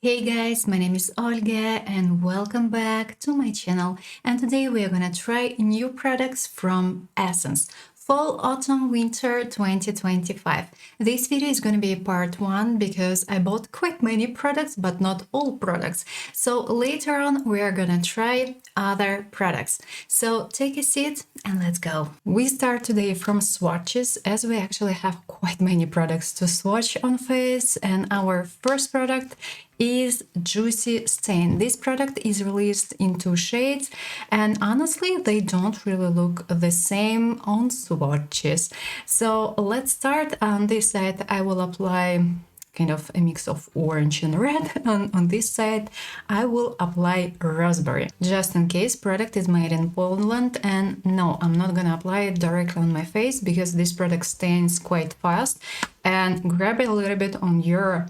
Hey guys, my name is Olga and welcome back to my channel. And today we are gonna try new products from Essence. Fall, Autumn, Winter 2025. This video is gonna be part 1 because I bought quite many products, but not all products. So later on we are gonna try other products. So take a seat and let's go. We start today from Swatches as we actually have quite many products to swatch on face, and our first product is Juicy Stain. This product is released in 2 shades, and honestly they don't really look the same on swatches. So let's start. On this side I will apply kind of a mix of orange and red. On this side I will apply raspberry, just in case. Product is made in Poland, and no, I'm not gonna apply it directly on my face because this product stains quite fast. And grab it a little bit on your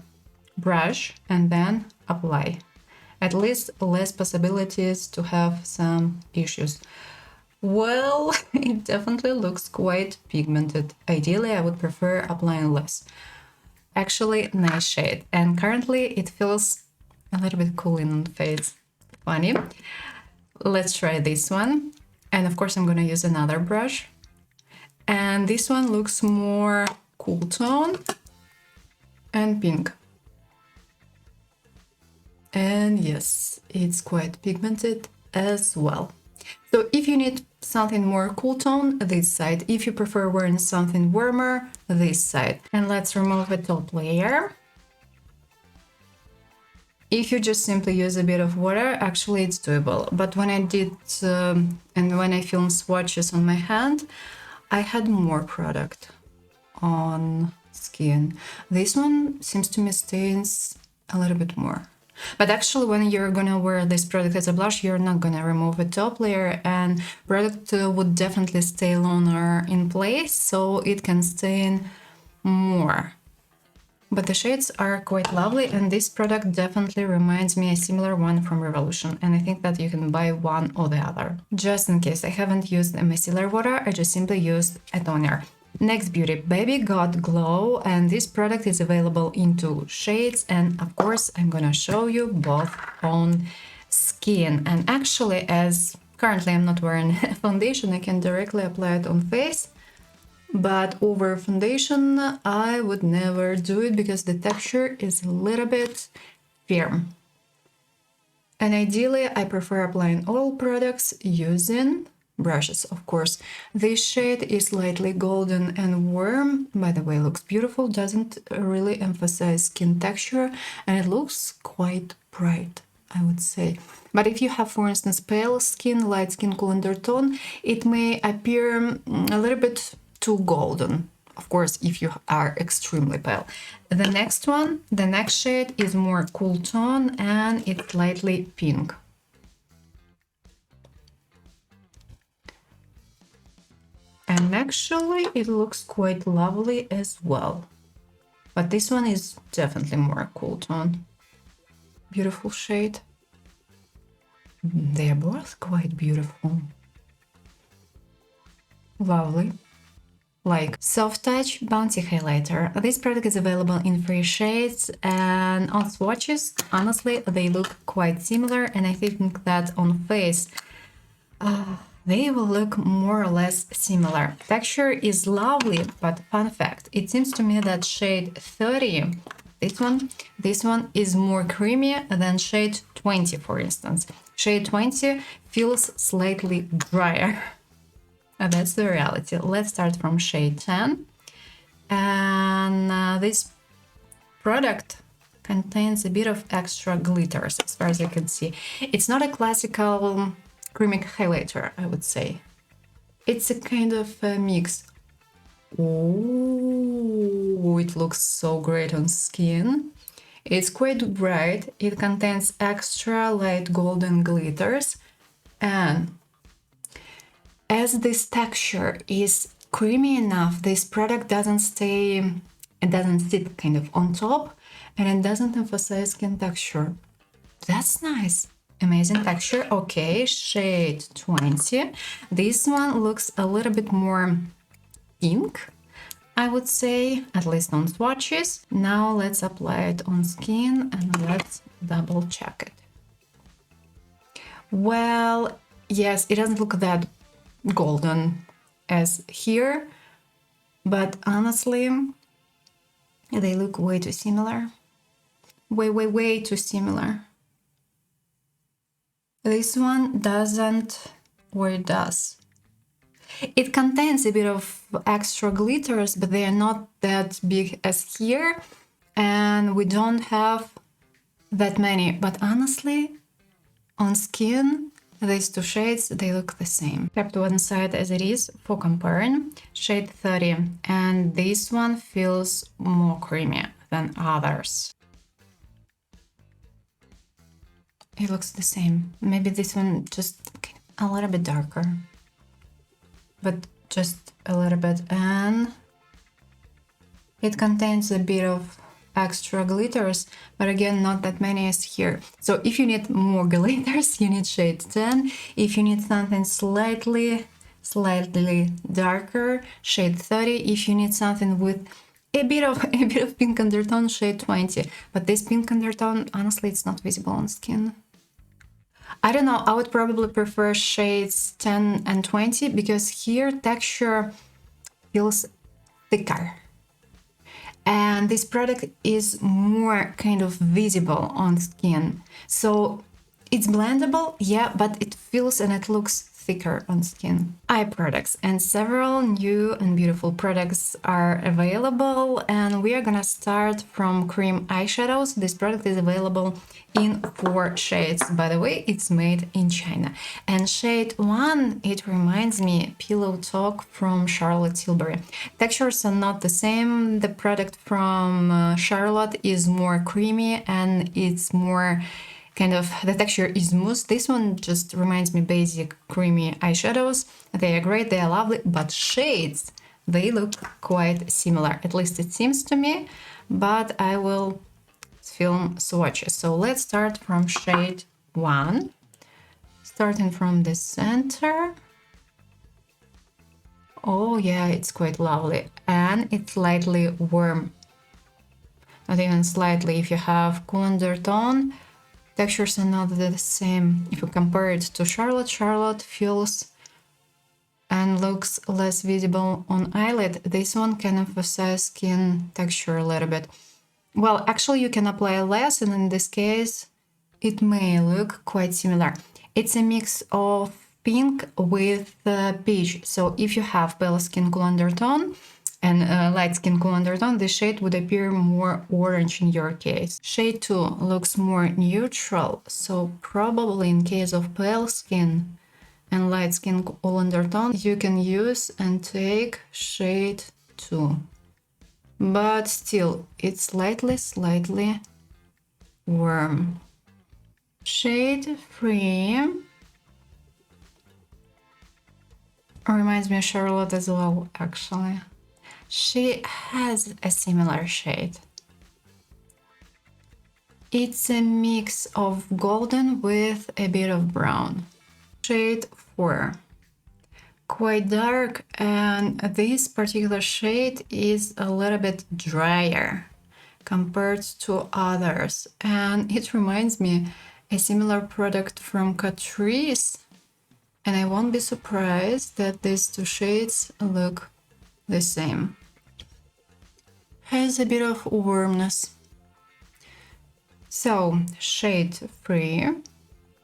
brush and then apply. At least less possibilities to have some issues. Well, it definitely looks quite pigmented. Ideally, I would prefer applying less. Actually, nice shade. And currently it feels a little bit cooling on the face. Funny. Let's try this one. And of course, I'm gonna use another brush. And this one looks more cool tone and pink. And yes, it's quite pigmented as well. So if you need something more cool tone, this side. If you prefer wearing something warmer, this side. And let's remove the top layer. If you just simply use a bit of water, actually it's doable. But when I did, and when I filmed swatches on my hand, I had more product on skin. This one seems to me stains a little bit more. But actually, when you're gonna wear this product as a blush, you're not gonna remove the top layer, and product would definitely stay longer in place, so it can stain more. But the shades are quite lovely, and this product definitely reminds me a similar one from Revolution, and I think that you can buy one or the other. Just in case I haven't used a micellar water, I just simply used a toner. Next beauty, Baby Got Glow, and this product is available in 2 shades, and of course I'm gonna show you both on skin. And actually, as currently I'm not wearing foundation, I can directly apply it on face, but over foundation I would never do it because the texture is a little bit firm. And ideally I prefer applying all products using brushes, of course. This shade is slightly golden and warm. By the way, looks beautiful, doesn't really emphasize skin texture, and it looks quite bright, I would say. But if you have, for instance, pale skin, light skin, cool undertone, it may appear a little bit too golden. Of course, if you are extremely pale. The next one, the next shade is more cool tone and it's slightly pink. And actually it looks quite lovely as well. But this one is definitely more cool tone. Beautiful shade. They are both quite beautiful. Lovely. Like Soft Touch Bouncy Highlighter. This product is available in 3 shades, and on swatches, honestly, they look quite similar, and I think that on face, they will look more or less similar. Texture is lovely, but fun fact, it seems to me that shade 30, this one is more creamy than shade 20, for instance. Shade 20 feels slightly drier. That's the reality. Let's start from shade 10. And this product contains a bit of extra glitters, as far as I can see. It's not a classical creamy highlighter, I would say. It's a kind of a mix. Oh, it looks so great on skin. It's quite bright. It contains extra light golden glitters, and as this texture is creamy enough, this product doesn't stay, it doesn't sit kind of on top, and it doesn't emphasize skin texture. That's nice. Amazing texture. Okay, shade 20. This one looks a little bit more pink, I would say, at least on swatches. Now let's apply it on skin and let's double check it. Well, yes, it doesn't look that golden as here, but honestly, they look way too similar. Way too similar. This one doesn't, or it does. It contains a bit of extra glitters, but they are not that big as here, and we don't have that many. But honestly, on skin, these two shades, they look the same. Kept one side as it is for comparing. Shade 30, and this one feels more creamy than others. It looks the same. Maybe this one just a little bit darker, but just a little bit, and it contains a bit of extra glitters, but again, not that many as here. So if you need more glitters, you need shade 10. If you need something slightly darker, shade 30. If you need something with a bit of pink undertone, shade 20. But this pink undertone, honestly, it's not visible on skin. I don't know, I would probably prefer shades 10 and 20 because here texture feels thicker. And this product is more kind of visible on skin. So it's blendable, yeah, but it feels and it looks thicker on skin. Eye products, and several new and beautiful products are available, and we are gonna start from cream eyeshadows. This product is available in 4 shades. By the way, it's made in China. And shade 1, it reminds me Pillow Talk from Charlotte Tilbury. Textures are not the same. The product from Charlotte is more creamy and it's more kind of, the texture is mousse. This one just reminds me basic creamy eyeshadows. They are great, they are lovely, but shades, they look quite similar. At least it seems to me, but I will film swatches. So let's start from shade 1, starting from the center. Oh yeah, it's quite lovely, and it's slightly warm. Not even slightly. If you have cool undertone, textures are not the same. If you compare it to Charlotte, Charlotte feels and looks less visible on eyelid. This one can emphasize skin texture a little bit. Well, actually you can apply less, and in this case it may look quite similar. It's a mix of pink with peach. So if you have pale skin cool undertone and light skin cool undertone, the shade would appear more orange in your case. Shade 2 looks more neutral, so probably in case of pale skin and light skin cool undertone, you can use and take shade 2. But still, it's slightly warm. Shade 3 reminds me of Charlotte as well, actually. She has a similar shade. It's a mix of golden with a bit of brown. Shade 4. Quite dark, and this particular shade is a little bit drier compared to others, and it reminds me a similar product from Catrice, and I won't be surprised that these two shades look the same. Has a bit of warmness. So shade 3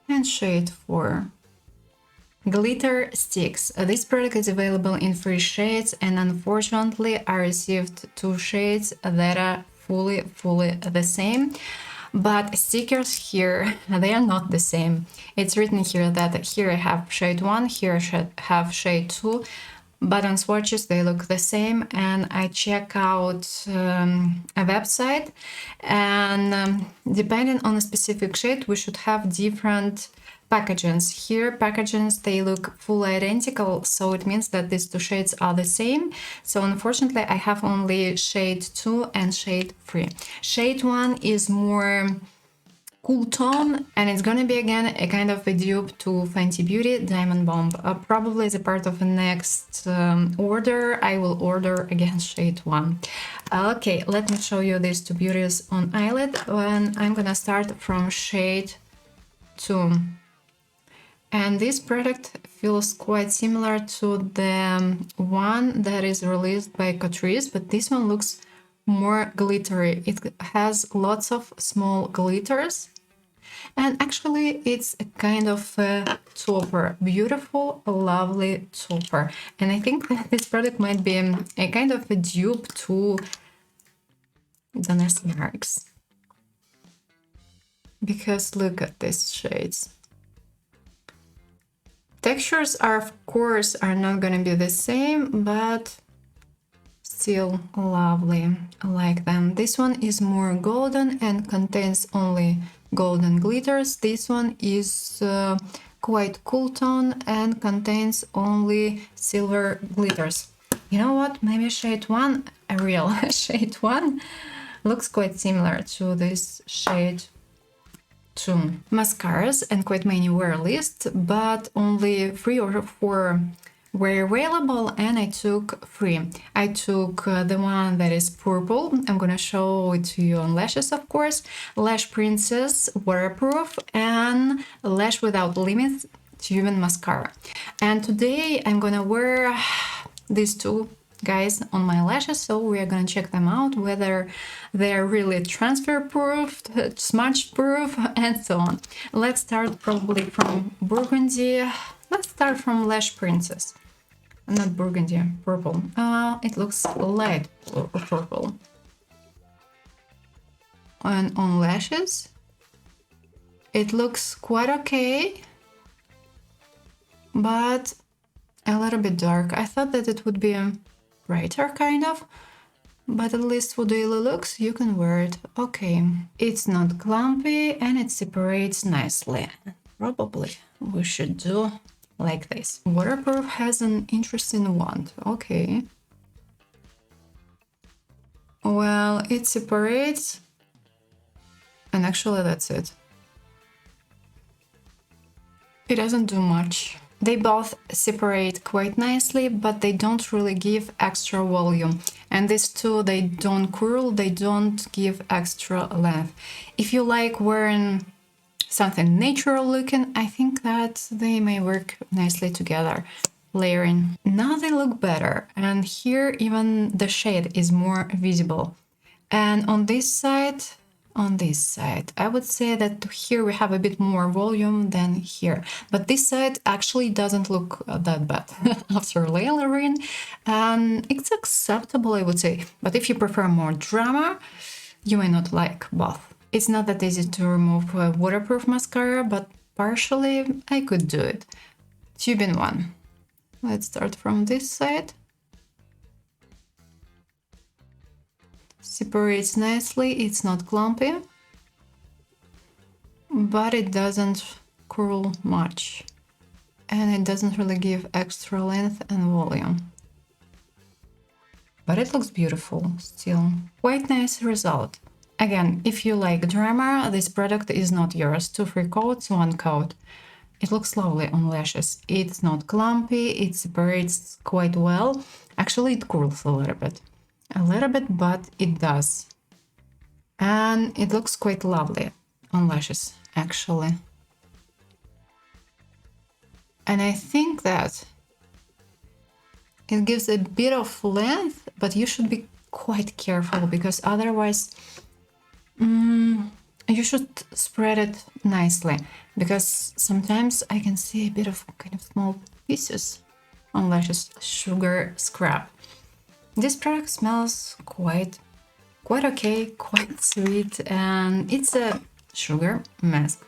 and shade 4. Glitter sticks. This product is available in 3 shades, and unfortunately I received 2 shades that are fully the same. But stickers here, they are not the same. It's written here that here I have shade 1, here I have shade 2, but on swatches they look the same. And I check out a website, and depending on a specific shade we should have different packages. Here packages, they look fully identical, so it means that these 2 shades are the same. So unfortunately I have only shade 2 and shade 3. Shade 1 is more cool tone, and it's gonna be again a kind of a dupe to Fenty Beauty Diamond Bomb. Probably as a part of the next order, I will order again shade 1. Okay, let me show you these two beauties on eyelid, and I'm gonna start from shade 2. And this product feels quite similar to the one that is released by Catrice, but this one looks more glittery. It has lots of small glitters, and actually it's a kind of a topper, beautiful, lovely topper. And I think that this product might be a kind of a dupe to the Mascaras, because look at these shades. Textures are, of course, are not gonna be the same, but still lovely. I like them. This one is more golden and contains only golden glitters. This one is quite cool tone and contains only silver glitters. You know what? Maybe shade 1, a real shade 1, looks quite similar to this shade 2. Mascaras, and quite many were listed, but only 3 or 4 were available, and I took 3. I took the one that is purple. I'm gonna show it to you on lashes, of course. Lash Princess Waterproof and Lash Without Limits Tubing Mascara. And today I'm gonna wear these two guys on my lashes, so we are gonna check them out, whether they're really transfer proof, smudge proof, and so on. Let's start probably from burgundy. Let's start from Lash Princess. Not burgundy, purple. It looks light purple. And on lashes, it looks quite okay, but a little bit dark. I thought that it would be brighter, kind of, but at least for daily looks, you can wear it okay. It's not clumpy and it separates nicely. Probably we should do like this. Waterproof has an interesting wand. Okay. Well, it separates, and actually that's it. It doesn't do much. They both separate quite nicely, but they don't really give extra volume. And these two, they don't curl, they don't give extra length. If you like wearing something natural looking, I think that they may work nicely together, layering. Now they look better, and here even the shade is more visible. And on this side, I would say that here we have a bit more volume than here. But this side actually doesn't look that bad after layering. And it's acceptable, I would say. But if you prefer more drama, you may not like both. It's not that easy to remove a waterproof mascara, but partially I could do it. Tubing one. Let's start from this side. Separates nicely, it's not clumpy, but it doesn't curl much, and it doesn't really give extra length and volume. But it looks beautiful still. Quite nice result. Again, if you like drama, this product is not yours. 2 free coats, 1 coat. It looks lovely on lashes. It's not clumpy, it separates quite well. Actually, it curls a little bit, but it does. And it looks quite lovely on lashes, actually. And I think that it gives a bit of length, but you should be quite careful, because otherwise you should spread it nicely, because sometimes I can see a bit of kind of small pieces on lashes. Sugar scrub. This product smells quite okay, quite sweet, and it's a sugar mask.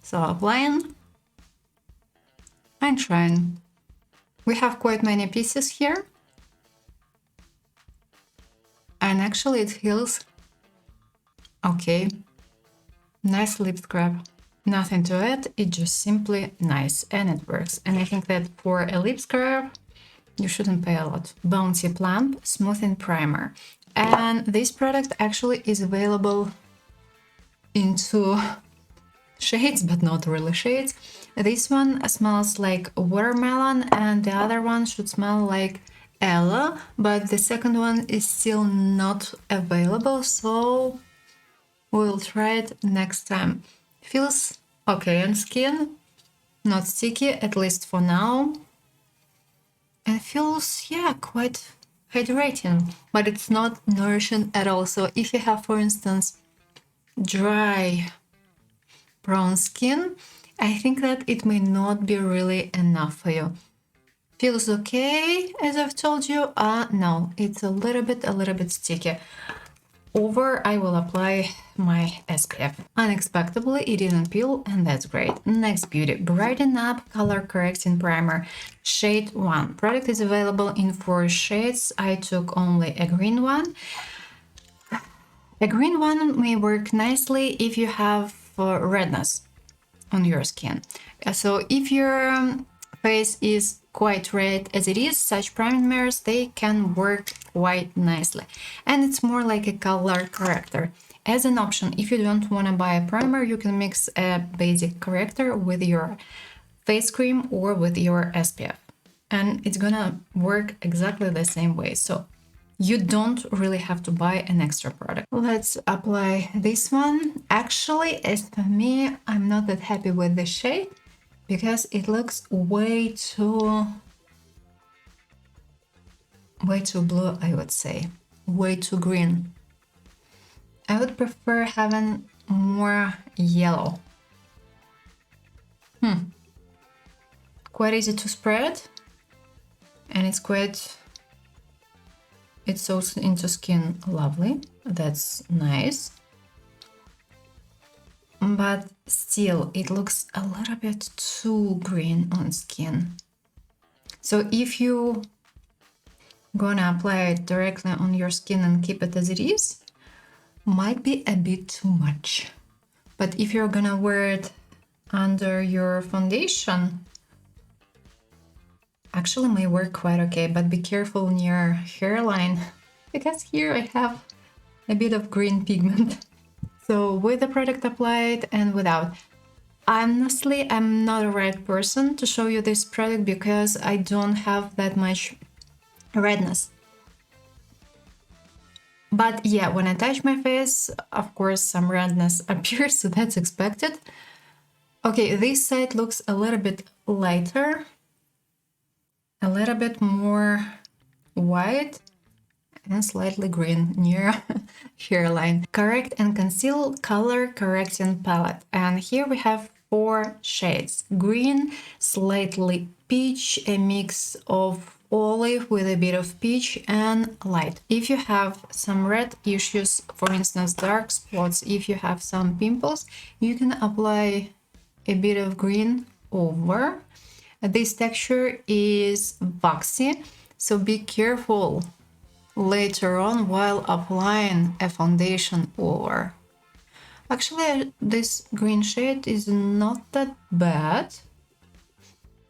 So applying and trying. We have quite many pieces here, and actually it feels okay. Nice lip scrub. Nothing to add, it's just simply nice, and it works. And I think that for a lip scrub, you shouldn't pay a lot. Bouncy Plump Smoothing Primer. And this product actually is available in 2 shades, but not really shades. This one smells like watermelon, and the other one should smell like Ella, but the second one is still not available, so we'll try it next time. Feels okay on skin, not sticky, at least for now. And feels, yeah, quite hydrating, but it's not nourishing at all. So if you have, for instance, dry brown skin, I think that it may not be really enough for you. Feels okay, as I've told you. No, it's a little bit sticky. Over, I will apply my SPF. Unexpectedly, it didn't peel, and that's great. Next beauty, Brighten Up Color Correcting Primer, shade 1. Product is available in 4 shades. I took only a green one. A green one may work nicely if you have redness on your skin. So if your face is quite red as it is, such primers, they can work quite nicely. And it's more like a color corrector. As an option, if you don't want to buy a primer, you can mix a basic corrector with your face cream or with your SPF. And it's gonna work exactly the same way. So you don't really have to buy an extra product. Let's apply this one. Actually, as for me, I'm not that happy with the shade because it looks way too blue, I would say. Way too green. I would prefer having more yellow. Quite easy to spread, and it soaks into skin lovely. That's nice. But still, it looks a little bit too green on skin. So if you gonna apply it directly on your skin and keep it as it is, might be a bit too much. But if you're gonna wear it under your foundation, actually may work quite okay, but be careful near hairline because here I have a bit of green pigment. So with the product applied and without. Honestly, I'm not the right person to show you this product because I don't have that much redness. But yeah, when I touch my face, of course, some redness appears, so that's expected. Okay, this side looks a little bit lighter, a little bit more white, and slightly green near hairline. Correct and Conceal Color Correcting Palette. And here we have 4 shades. Green, slightly peach, a mix of olive with a bit of peach, and light. If you have some red issues, for instance dark spots, if you have some pimples, you can apply a bit of green over. This texture is waxy, so be careful later on while applying a foundation over. Actually, this green shade is not that bad,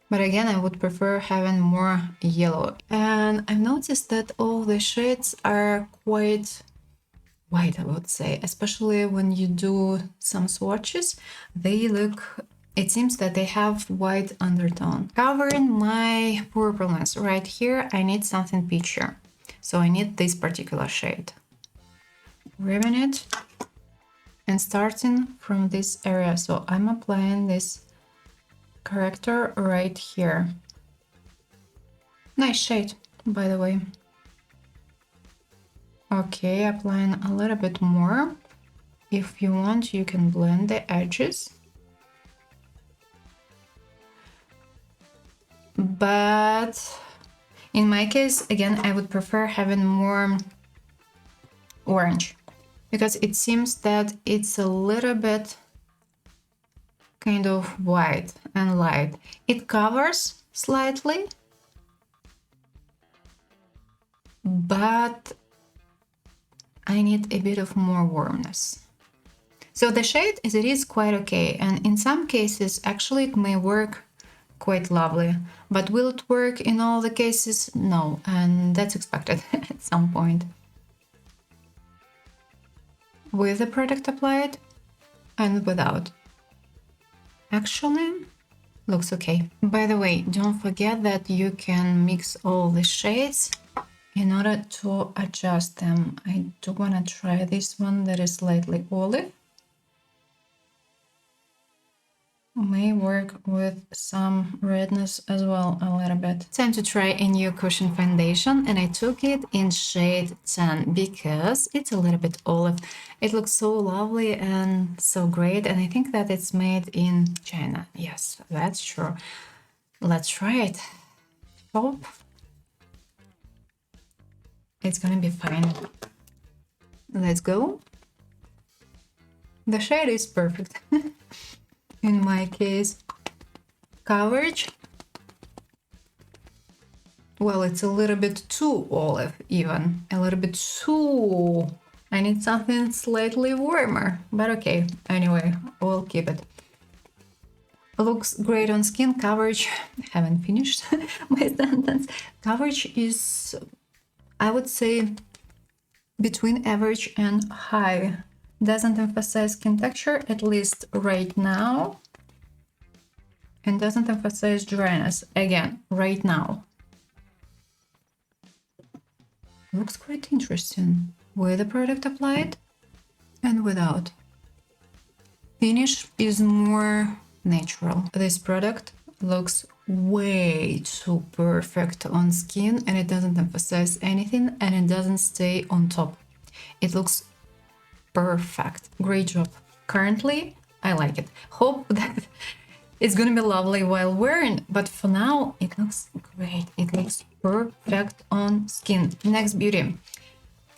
but again, I would prefer having more yellow. And I've noticed that all the shades are quite white, I would say, especially when you do some swatches. They look, it seems that they have white undertone. Covering my purpleness right here, I need something peachier. So I need this particular shade. Grabbing it and starting from this area. So I'm applying this corrector right here. Nice shade, by the way. Okay, applying a little bit more. If you want, you can blend the edges. But in my case, again, I would prefer having more orange because it seems that it's a little bit kind of white and light. It covers slightly, but I need a bit of more warmness. So the shade as it is quite okay, and in some cases actually it may work quite lovely, but will it work in all the cases? No, and that's expected at some point. With the product applied and without. Actually, looks okay. By the way, don't forget that you can mix all the shades in order to adjust them. I do want to try this one that is slightly olive. May work with some redness as well a little bit. Time to try a new cushion foundation, and I took it in shade 10 because it's a little bit olive. It looks so lovely and so great, and I think that it's made in China. Yes, that's true. Let's try it. Hope it's gonna be fine. Let's go. The shade is perfect. In my case, coverage, well, it's a little bit too olive, even a little bit too. I need something slightly warmer, but okay, anyway, we'll keep it. Looks great on skin. Coverage, haven't finished my sentence. Coverage is, I would say, between average and high. Doesn't emphasize skin texture, at least right now, and doesn't emphasize dryness, again, right now. Looks quite interesting with the product applied and without. Finish is more natural. This product looks way too perfect on skin, and it doesn't emphasize anything, and it doesn't stay on top. It looks perfect. Great job. Currently, I like it. Hope that it's gonna be lovely while wearing, but for now, it looks great. It looks perfect on skin. Next beauty.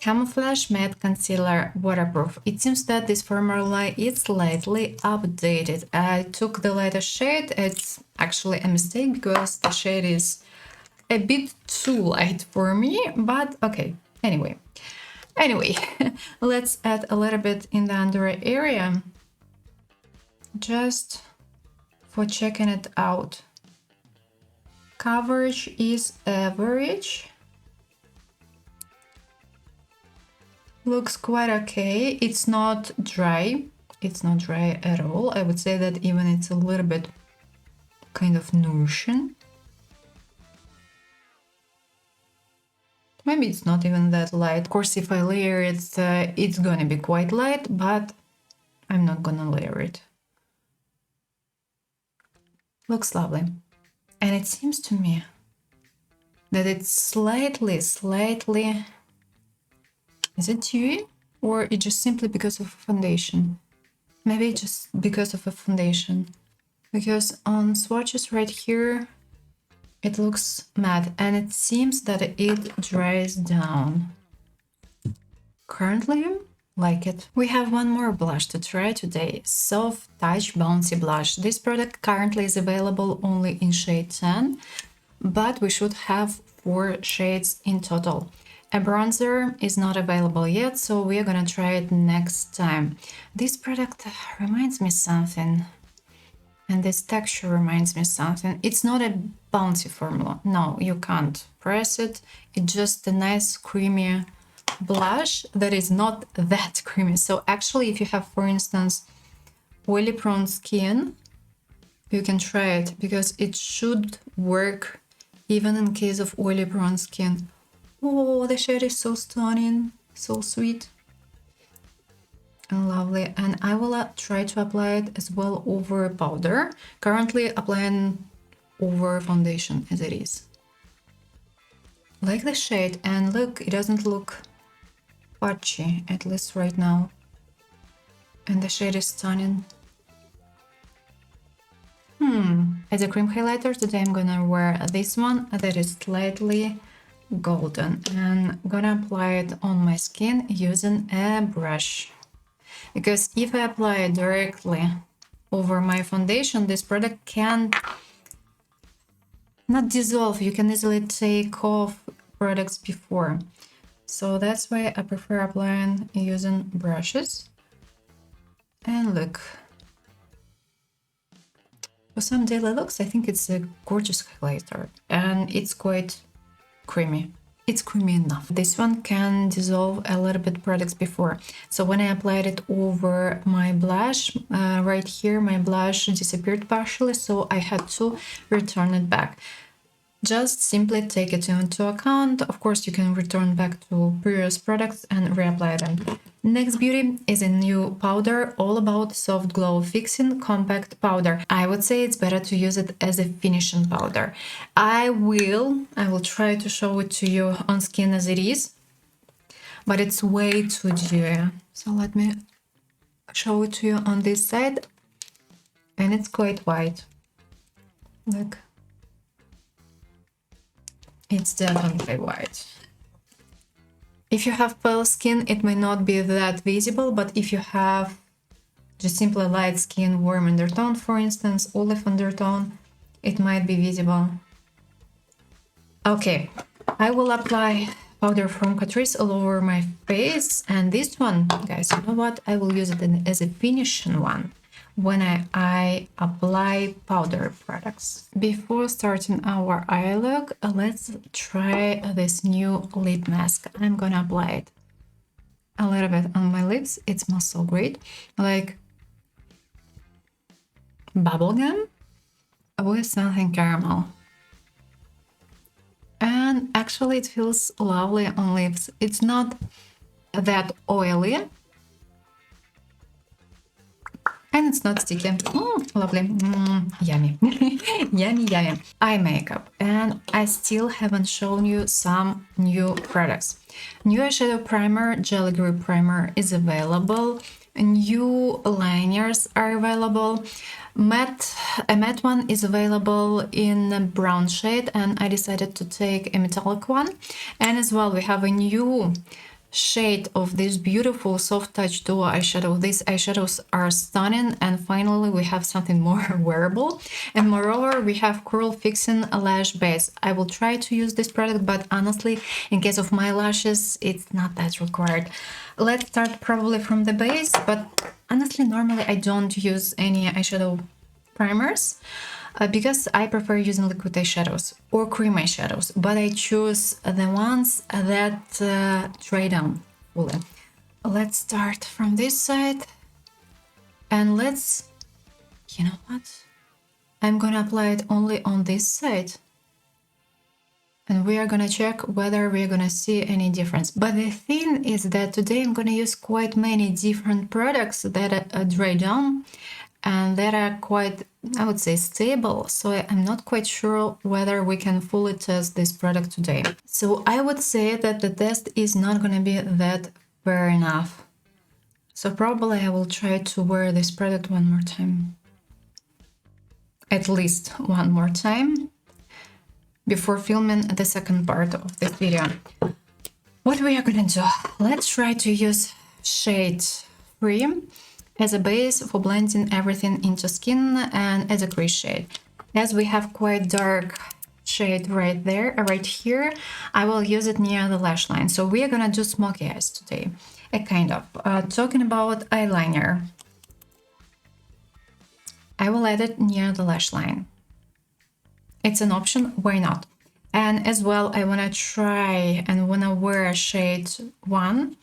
Camouflage Matte Concealer Waterproof. It seems that this formula is slightly updated. I took the lighter shade. It's actually a mistake because the shade is a bit too light for me, but okay. Anyway, let's add a little bit in the under eye area just for checking it out. Coverage is average. Looks quite okay. It's not dry. It's not dry at all. I would say that even it's a little bit kind of nourishing. Maybe it's not even that light. Of course, if I layer it, it's gonna be quite light, but I'm not gonna layer it. Looks lovely. And it seems to me that it's slightly, is it dewy? Or it's just simply because of a foundation? Maybe just because of a foundation. Because on swatches right here, it looks matte, and it seems that it dries down. Currently, like it. We have one more blush to try today. Soft Touch Bouncy Blush. This product currently is available only in shade 10, but we should have 4 shades in total. A bronzer is not available yet, so we are gonna try it next time. This product reminds me something. And this texture reminds me something. It's not a bouncy formula. No, you can't press it. It's just a nice creamy blush that is not that creamy. So actually, if you have, for instance, oily prone skin, you can try it because it should work even in case of oily prone skin. Oh, the shade is so stunning, so sweet and lovely. And I will try to apply it as well over powder. Currently applying over foundation as it is. Like the shade, and look, it doesn't look patchy, at least right now. And the shade is stunning. As a cream highlighter, today I'm gonna wear this one that is slightly golden, and I'm gonna apply it on my skin using a brush. Because if I apply it directly over my foundation, this product can not dissolve. You can easily take off products before. So that's why I prefer applying using brushes. And look. For some daily looks, I think it's a gorgeous highlighter. And it's quite creamy. it's creamy enough. This one can dissolve a little bit products before. So when I applied it over my blush, right here, my blush disappeared partially, so I had to return it back. Just simply take it into account. Of course, you can return back to previous products and reapply them. Next beauty is a new powder all about soft glow fixing compact powder. I would say it's better to use it as a finishing powder. I will try to show it to you on skin as it is, but it's way too dewy. So let me show it to you on this side, and it's quite white. Look. It's definitely white. If you have pale skin, it may not be that visible, but if you have just simply light skin, warm undertone, for instance, olive undertone, it might be visible. Okay, I will apply powder from Catrice all over my face, and this one, guys, you know what? I will use it as a finishing one when I apply powder products. Before starting our eye look, let's try this new lip mask. I'm gonna apply it a little bit on my lips. It smells so great, like bubblegum with something caramel. And actually it feels lovely on lips. It's not that oily, and it's not sticky. Lovely. Yummy. Yummy. Eye makeup. And I still haven't shown you some new products. New eyeshadow primer, Jelly Grip primer is available. New liners are available. A matte one is available in a brown shade, and I decided to take a metallic one. And as well, we have a new shade of this beautiful soft touch duo eyeshadow. These eyeshadows are stunning, and finally we have something more wearable. And moreover, we have curl fixing lash base. I will try to use this product, but honestly, in case of my lashes, it's not that required. Let's start probably from the base, but honestly, normally I don't use any eyeshadow primers, because I prefer using liquid eyeshadows or cream eyeshadows, but I choose the ones that dry down fully. Let's start from this side, and you know what? I'm gonna apply it only on this side, and we are gonna check whether we're gonna see any difference. But the thing is that today I'm gonna use quite many different products that are dry down and that are quite, I would say, stable. So I'm not quite sure whether we can fully test this product today. So I would say that the test is not going to be that fair enough. So probably I will try to wear this product one more time. At least one more time before filming the second part of this video. What we are going to do? Let's try to use shade 3 as a base for blending everything into skin and as a crease shade. As we have quite dark shade right here, I will use it near the lash line. So we are gonna do smoky eyes today, a kind of. Talking about eyeliner, I will add it near the lash line. It's an option, why not? And as well, I wanna try and wanna wear shade 1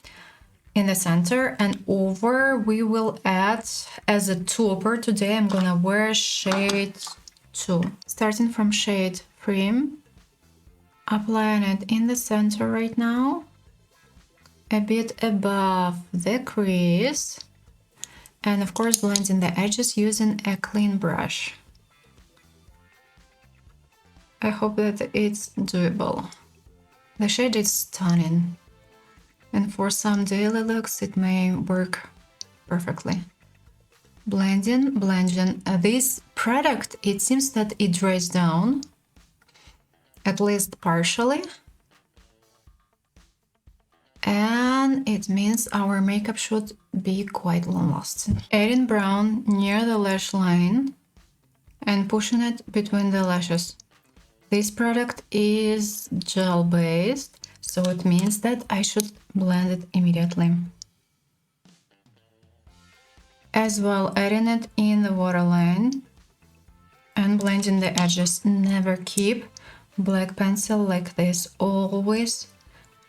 in the center, and over we will add as a topper. Today I'm gonna wear shade 2. Starting from shade 3, applying it in the center right now, a bit above the crease, and of course blending the edges using a clean brush. I hope that it's doable. The shade is stunning, and for some daily looks it may work perfectly. Blending. This product, it seems that it dries down, at least partially, and it means our makeup should be quite long lasting. Adding brown near the lash line and pushing it between the lashes. This product is gel based, so it means that I should blend it immediately. As well, adding it in the waterline and blending the edges. Never keep black pencil like this. Always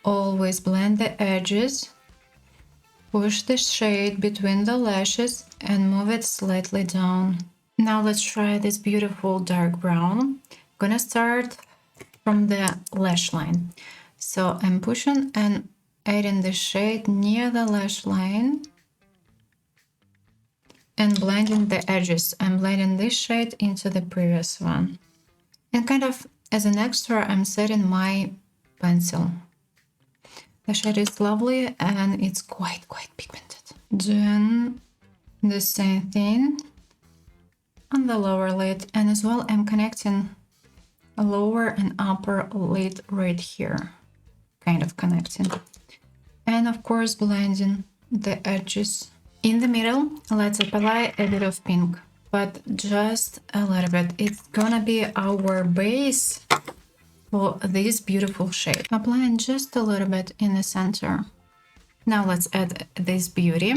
Always blend the edges, push the shade between the lashes and move it slightly down. Now let's try this beautiful dark brown. Gonna start from the lash line. So I'm pushing and adding the shade near the lash line and blending the edges. I'm blending this shade into the previous one. And kind of as an extra, I'm setting my pencil. The shade is lovely and it's quite pigmented. Doing the same thing on the lower lid, and as well I'm connecting a lower and upper lid right here. Kind of connecting. And of course blending the edges. In the middle, let's apply a bit of pink, but just a little bit. It's gonna be our base for this beautiful shade. Applying just a little bit in the center. Now let's add this beauty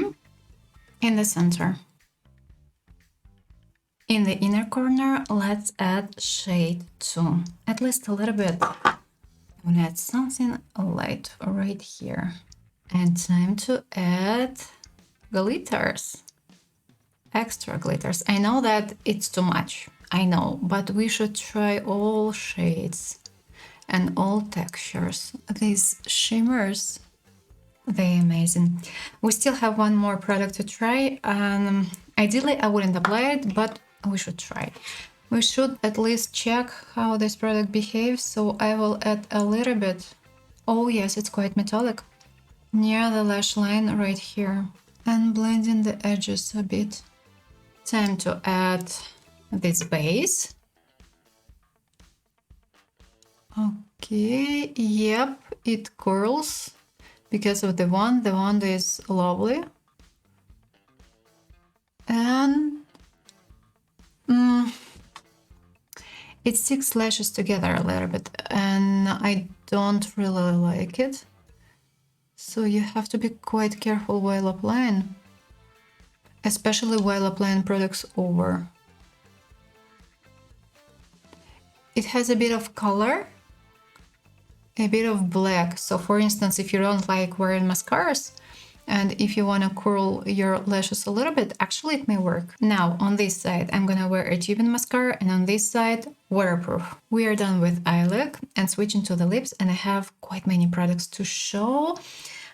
in the center. In the inner corner, let's add shade 2, at least a little bit. I'm gonna add something light right here. And time to add glitters. Extra glitters. I know that it's too much, I know, but we should try all shades and all textures. These shimmers, they're amazing. We still have one more product to try. Ideally, I wouldn't apply it, but we should try it. We should at least check how this product behaves, so I will add a little bit. Oh yes, it's quite metallic. Near the lash line right here. And blending the edges a bit. Time to add this base. Okay, yep, it curls because of the wand. The wand is lovely. And it sticks lashes together a little bit, and I don't really like it. So you have to be quite careful while applying, especially while applying products over. It has a bit of color, a bit of black. So for instance, if you don't like wearing mascaras and if you want to curl your lashes a little bit, actually it may work. Now on this side, I'm gonna wear a tubing mascara, and on this side, waterproof. We are done with eye look and switching to the lips, and I have quite many products to show.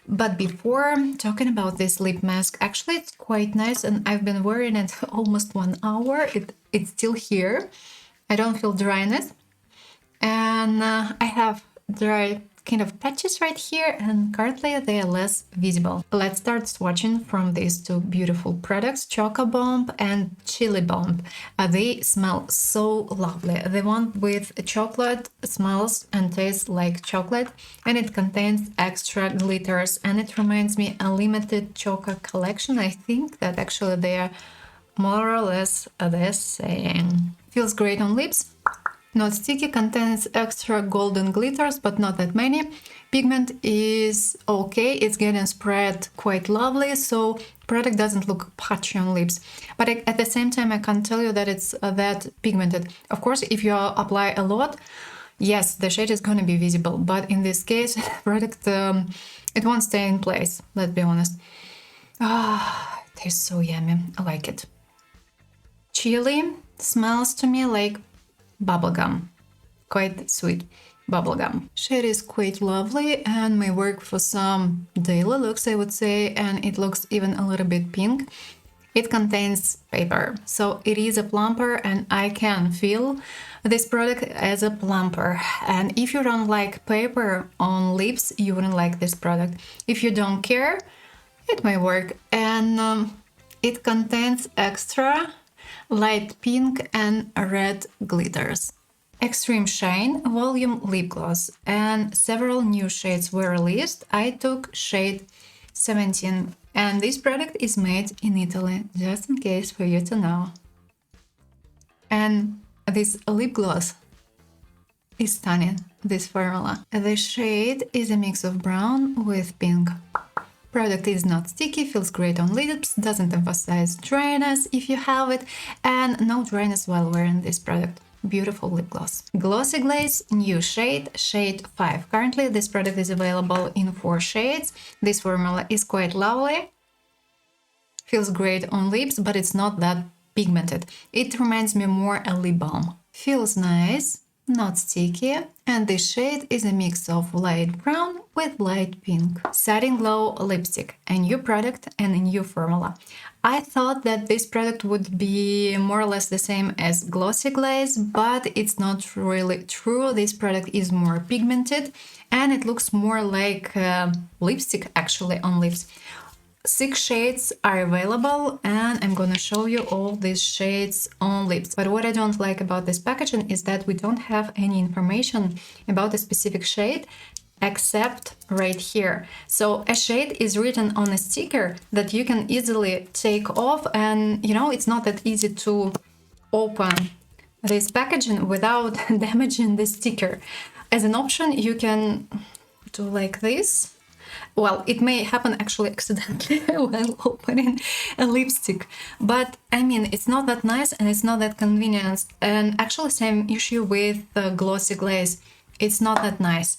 But before talking about this lip mask, actually it's quite nice and I've been wearing it almost 1 hour. It's still here. I don't feel dryness. And I have dry kind of patches right here, and currently they are less visible. Let's start swatching from these two beautiful products, Choco Bomb and Chili Bomb. They smell so lovely. The one with chocolate smells and tastes like chocolate, and it contains extra glitters, and it reminds me a limited Choco collection. I think that actually they are more or less the same. Feels great on lips. Not sticky, contains extra golden glitters, but not that many. Pigment is okay, it's getting spread quite lovely, so product doesn't look patchy on lips. But at the same time, I can't tell you that it's that pigmented. Of course, if you apply a lot, yes, the shade is going to be visible, but in this case, product, it won't stay in place, let's be honest. Ah, it tastes so yummy, I like it. Chili smells to me like bubblegum, quite sweet bubblegum. Shade is quite lovely and may work for some daily looks, I would say, and it looks even a little bit pink. It contains paper, so it is a plumper, and I can feel this product as a plumper. And if you don't like paper on lips, you wouldn't like this product. If you don't care, it may work. And it contains extra light pink and red glitters. Extreme Shine Volume Lip Gloss, and several new shades were released. I took shade 17, and this product is made in Italy, just in case for you to know. And this lip gloss is stunning, this formula. The shade is a mix of brown with pink. Product is not sticky, feels great on lips, doesn't emphasize dryness if you have it, and no dryness while wearing this product. Beautiful lip gloss. Glossy Glaze, new shade, shade 5. Currently, this product is available in 4 shades. This formula is quite lovely. Feels great on lips, but it's not that pigmented. It reminds me more a lip balm. Feels nice, not sticky, and this shade is a mix of light brown with light pink. Satin Glow lipstick, a new product and a new formula. I thought that this product would be more or less the same as Glossy Glaze, but it's not really true. This product is more pigmented and it looks more like lipstick actually on lips. 6 shades are available and I'm gonna show you all these shades on lips. But what I don't like about this packaging is that we don't have any information about a specific shade except right here. So a shade is written on a sticker that you can easily take off, and you know, it's not that easy to open this packaging without damaging the sticker. As an option, you can do like this. Well, it may happen actually accidentally while opening a lipstick, but I mean, it's not that nice and it's not that convenient. And actually, same issue with the Glossy Glaze. It's not that nice.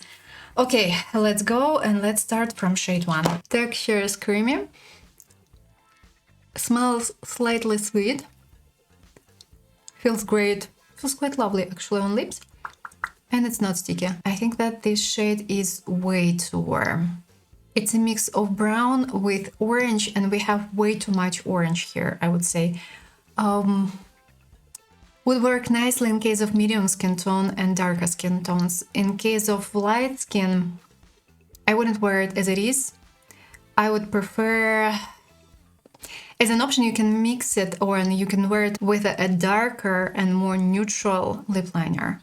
Okay, let's go and let's start from shade 1. Texture is creamy. Smells slightly sweet. Feels great. Feels quite lovely actually on lips. And it's not sticky. I think that this shade is way too warm. It's a mix of brown with orange, and we have way too much orange here, I would say. Would work nicely in case of medium skin tone and darker skin tones. In case of light skin, I wouldn't wear it as it is. I would prefer... As an option, you can mix it or you can wear it with a darker and more neutral lip liner.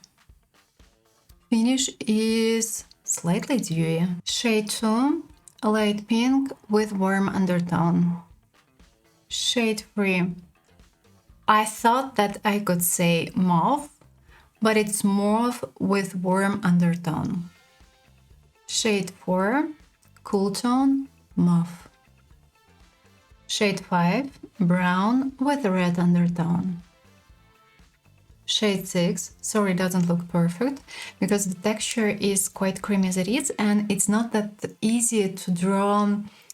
Finish is slightly dewy. Shade 2. Light pink with warm undertone. Shade 3. I thought that I could say mauve, but it's mauve with warm undertone. Shade 4. Cool tone, mauve. Shade 5. Brown with red undertone. Shade 6, sorry, it doesn't look perfect because the texture is quite creamy as it is, and it's not that easy to draw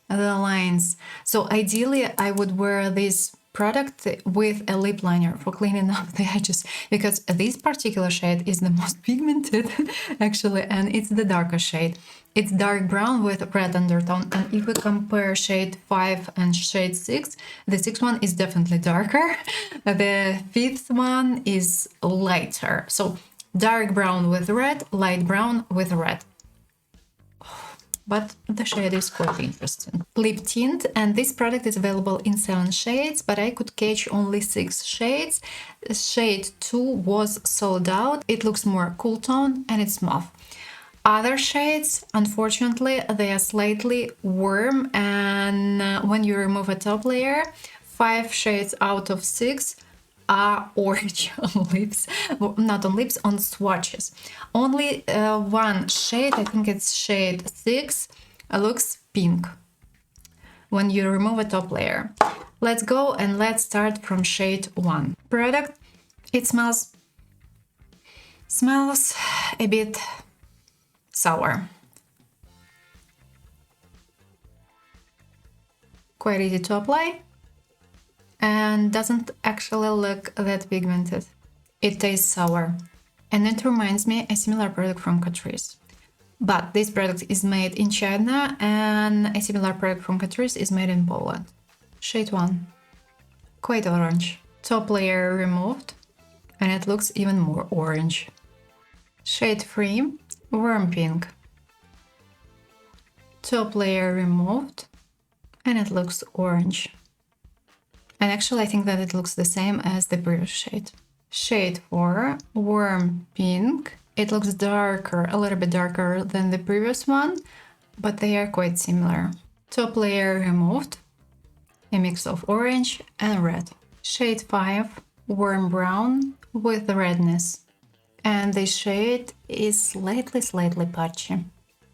the lines. So ideally, I would wear this product with a lip liner for cleaning up the edges, because this particular shade is the most pigmented actually, and it's the darker shade. It's dark brown with red undertone, and if we compare shade 5 and shade 6, the 6th one is definitely darker, the 5th one is lighter. So dark brown with red, light brown with red. But the shade is quite interesting. Lip tint, and this product is available in 7 shades, but I could catch only 6 shades. Shade 2 was sold out. It looks more cool tone and it's mauve. Other shades, unfortunately, they are slightly warm, and when you remove a top layer, 5 shades out of 6 are orange on lips, not on lips, on swatches. Only one shade, I think it's shade 6, looks pink when you remove a top layer. Let's go and let's start from shade 1. Product, it smells a bit sour. Quite easy to apply and doesn't actually look that pigmented. It tastes sour and it reminds me a similar product from Catrice. But this product is made in China and a similar product from Catrice is made in Poland. Shade 1. Quite orange. Top layer removed and it looks even more orange. Shade 3. Warm pink. Top layer removed and it looks orange. And actually I think that it looks the same as the previous shade. Shade 4, warm pink. It looks darker, a little bit darker than the previous one, but they are quite similar. Top layer removed, a mix of orange and red. Shade 5, warm brown with redness. And this shade is slightly patchy.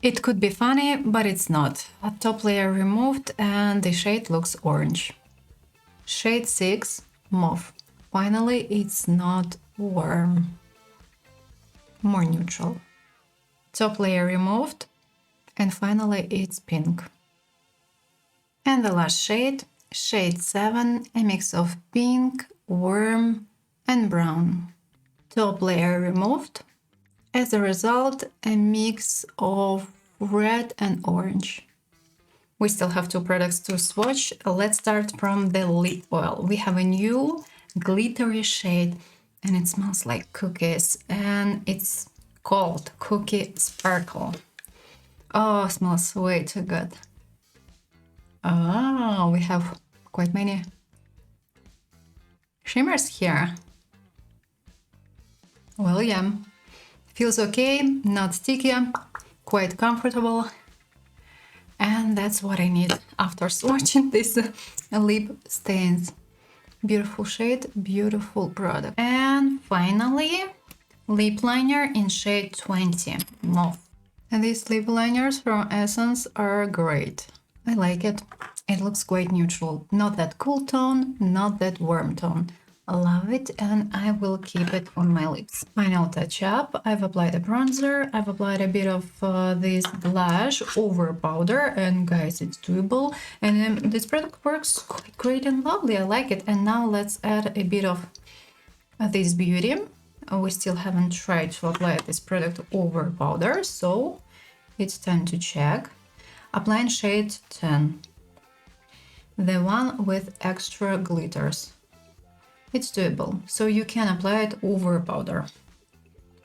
It could be funny, but it's not. A top layer removed and the shade looks orange. Shade 6, mauve. finally it's not warm, more neutral. Top layer removed, and finally it's pink. And the last shade, shade 7, a mix of pink, warm and brown. Top layer removed. As a result, a mix of red and orange. We still have 2 products to swatch. Let's start from the lip oil. We have a new glittery shade and it smells like cookies and it's called Cookie Sparkle. Oh, smells way too good. Oh, we have quite many shimmers here. Well, yeah, feels okay, not sticky, quite comfortable. And that's what I need after swatching these lip stains. Beautiful shade, beautiful product. And finally, lip liner in shade 20, Mauve. And these lip liners from Essence are great. I like it. It looks quite neutral. Not that cool tone, not that warm tone. I love it and I will keep it on my lips. Final touch up. I've applied a bronzer. I've applied a bit of this blush over powder and guys, it's doable. And this product works quite great and lovely. I like it. And now let's add a bit of this beauty. We still haven't tried to apply this product over powder, so it's time to check. Applying shade 10, the one with extra glitters. It's doable, so you can apply it over powder.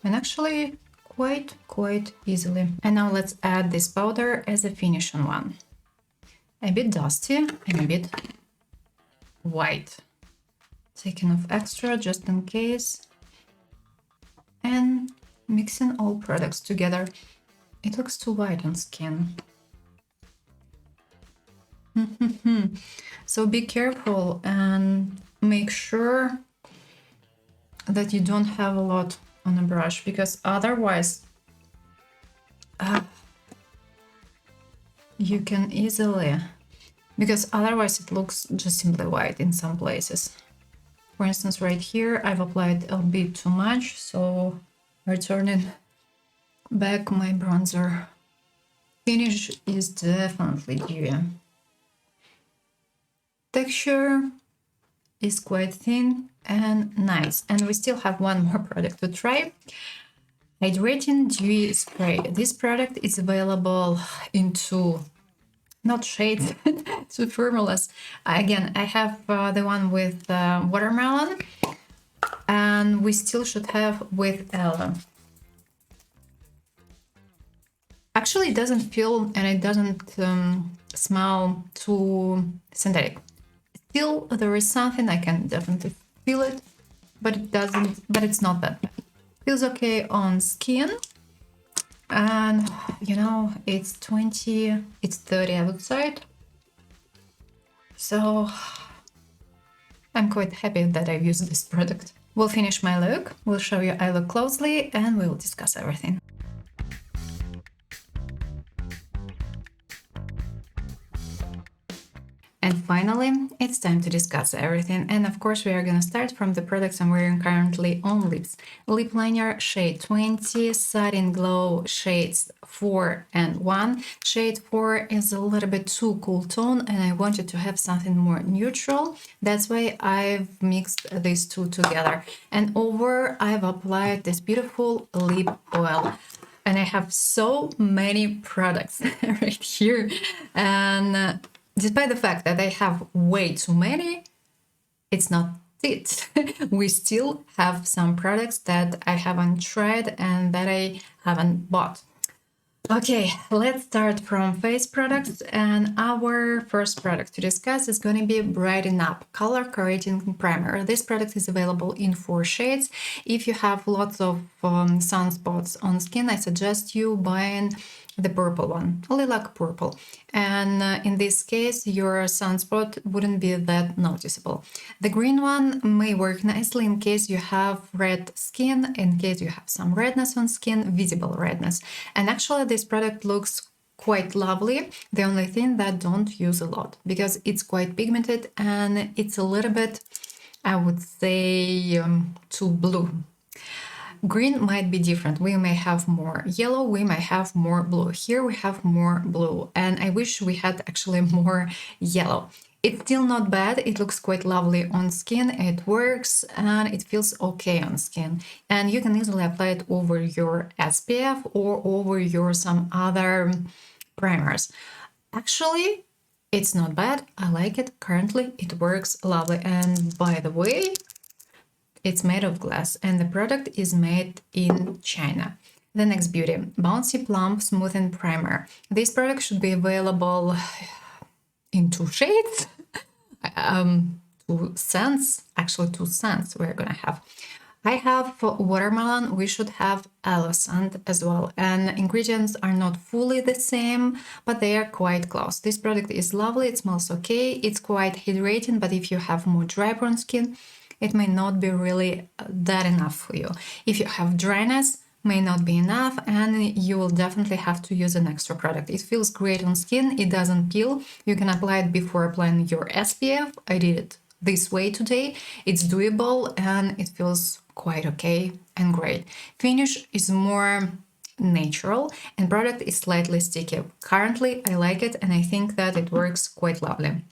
And actually quite easily. And now let's add this powder as a finishing one. A bit dusty and a bit white. Taking off extra just in case. And mixing all products together. It looks too white on skin. So be careful and make sure that you don't have a lot on a brush, because otherwise you can easily, because otherwise it looks just simply white in some places. For instance, right here I've applied a bit too much, so returning back my bronzer. Finish is definitely dewy. Texture is quite thin and nice. And we still have one more product to try. Hydrating Dewy Spray. This product is available in 2, not shades, 2 formulas. Again, I have the one with watermelon, and we still should have with aloe. Actually, it doesn't feel and it doesn't smell too synthetic. Still, there is something, I can definitely feel it, but it doesn't, but it's not that bad. Feels okay on skin. And you know, it's 20, it's 30 outside. So I'm quite happy that I've used this product. We'll finish my look, we'll show you eye look closely, and we will discuss everything. And finally, it's time to discuss everything. And of course, we are going to start from the products I'm wearing currently on lips. Lip liner shade 20, Satin Glow shades 4 and 1. Shade 4 is a little bit too cool tone and I wanted to have something more neutral. That's why I've mixed these two together. And over, I've applied this beautiful lip oil. And I have so many products right here. And despite the fact that I have way too many, it's not it. We still have some products that I haven't tried and that I haven't bought. Okay, let's start from face products, and our first product to discuss is going to be Brighten Up Color Correcting Primer. This product is available in 4 shades. If you have lots of sunspots on skin, I suggest you buying the purple one, lilac purple. And in this case, your sunspot wouldn't be that noticeable. The green one may work nicely in case you have red skin, in case you have some redness on skin, visible redness. And actually, this product looks quite lovely. The only thing that don't use a lot because it's quite pigmented and it's a little bit I would say to blue. Green might be different. We may have more yellow, we might have more blue. Here we have more blue, and I wish we had actually more yellow. It's still not bad. It looks quite lovely on skin. It works and it feels okay on skin. And you can easily apply it over your SPF or over your some other primers. Actually, it's not bad. I like it. Currently, it works lovely. And by the way, it's made of glass and the product is made in China. The next beauty, Bouncy Plump Smoothing Primer. This product should be available in 2 shades, 2 scents, actually 2 scents we're gonna have. I have watermelon, we should have aloe scent as well, and ingredients are not fully the same, but they are quite close. This product is lovely, it smells okay, it's quite hydrating, but if you have more dry brown skin, it may not be really that enough for you. If you have dryness, may not be enough, and you will definitely have to use an extra product. It feels great on skin, it doesn't peel. You can apply it before applying your SPF. I did it this way today. It's doable and it feels quite okay and great. Finish is more natural and product is slightly sticky. Currently, I like it and I think that it works quite lovely.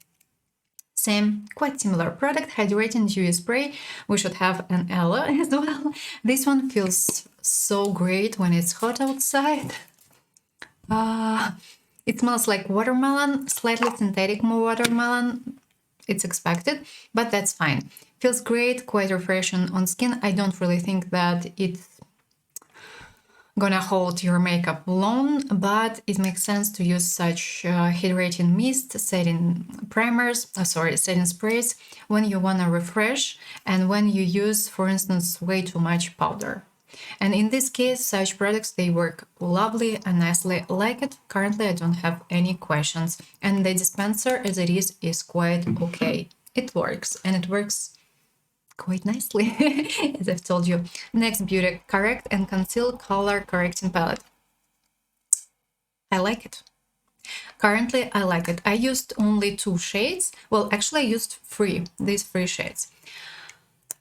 Same, quite similar product, hydrating dewy spray. We should have an aloe as well. This one feels so great when it's hot outside. It smells like watermelon, slightly synthetic more watermelon. It's expected, but that's fine. Feels great, quite refreshing on skin. I don't really think that it's gonna hold your makeup long, but it makes sense to use such hydrating mist, setting primers, setting sprays when you wanna refresh and when you use, for instance, way too much powder. And in this case, such products, they work lovely and nicely. Like it. Currently, I don't have any questions. And the dispenser, as it is quite okay. It works, and it works quite nicely, as I've told you. Next beauty, Correct and Conceal Color Correcting Palette. I like it. Currently, I like it. I used only 2 shades. Well, actually, I used 3, these 3 shades.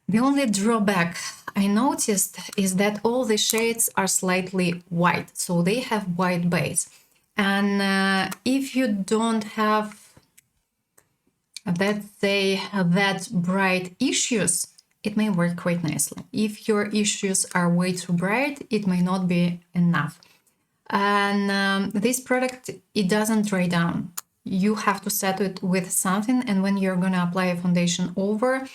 The only drawback I noticed is that all the shades are slightly white, so they have white base. And if you don't have, let's say, that bright issues, it may work quite nicely. If your issues are way too bright, it may not be enough. And this product, it doesn't dry down. You have to set it with something, and when you're gonna apply a foundation over,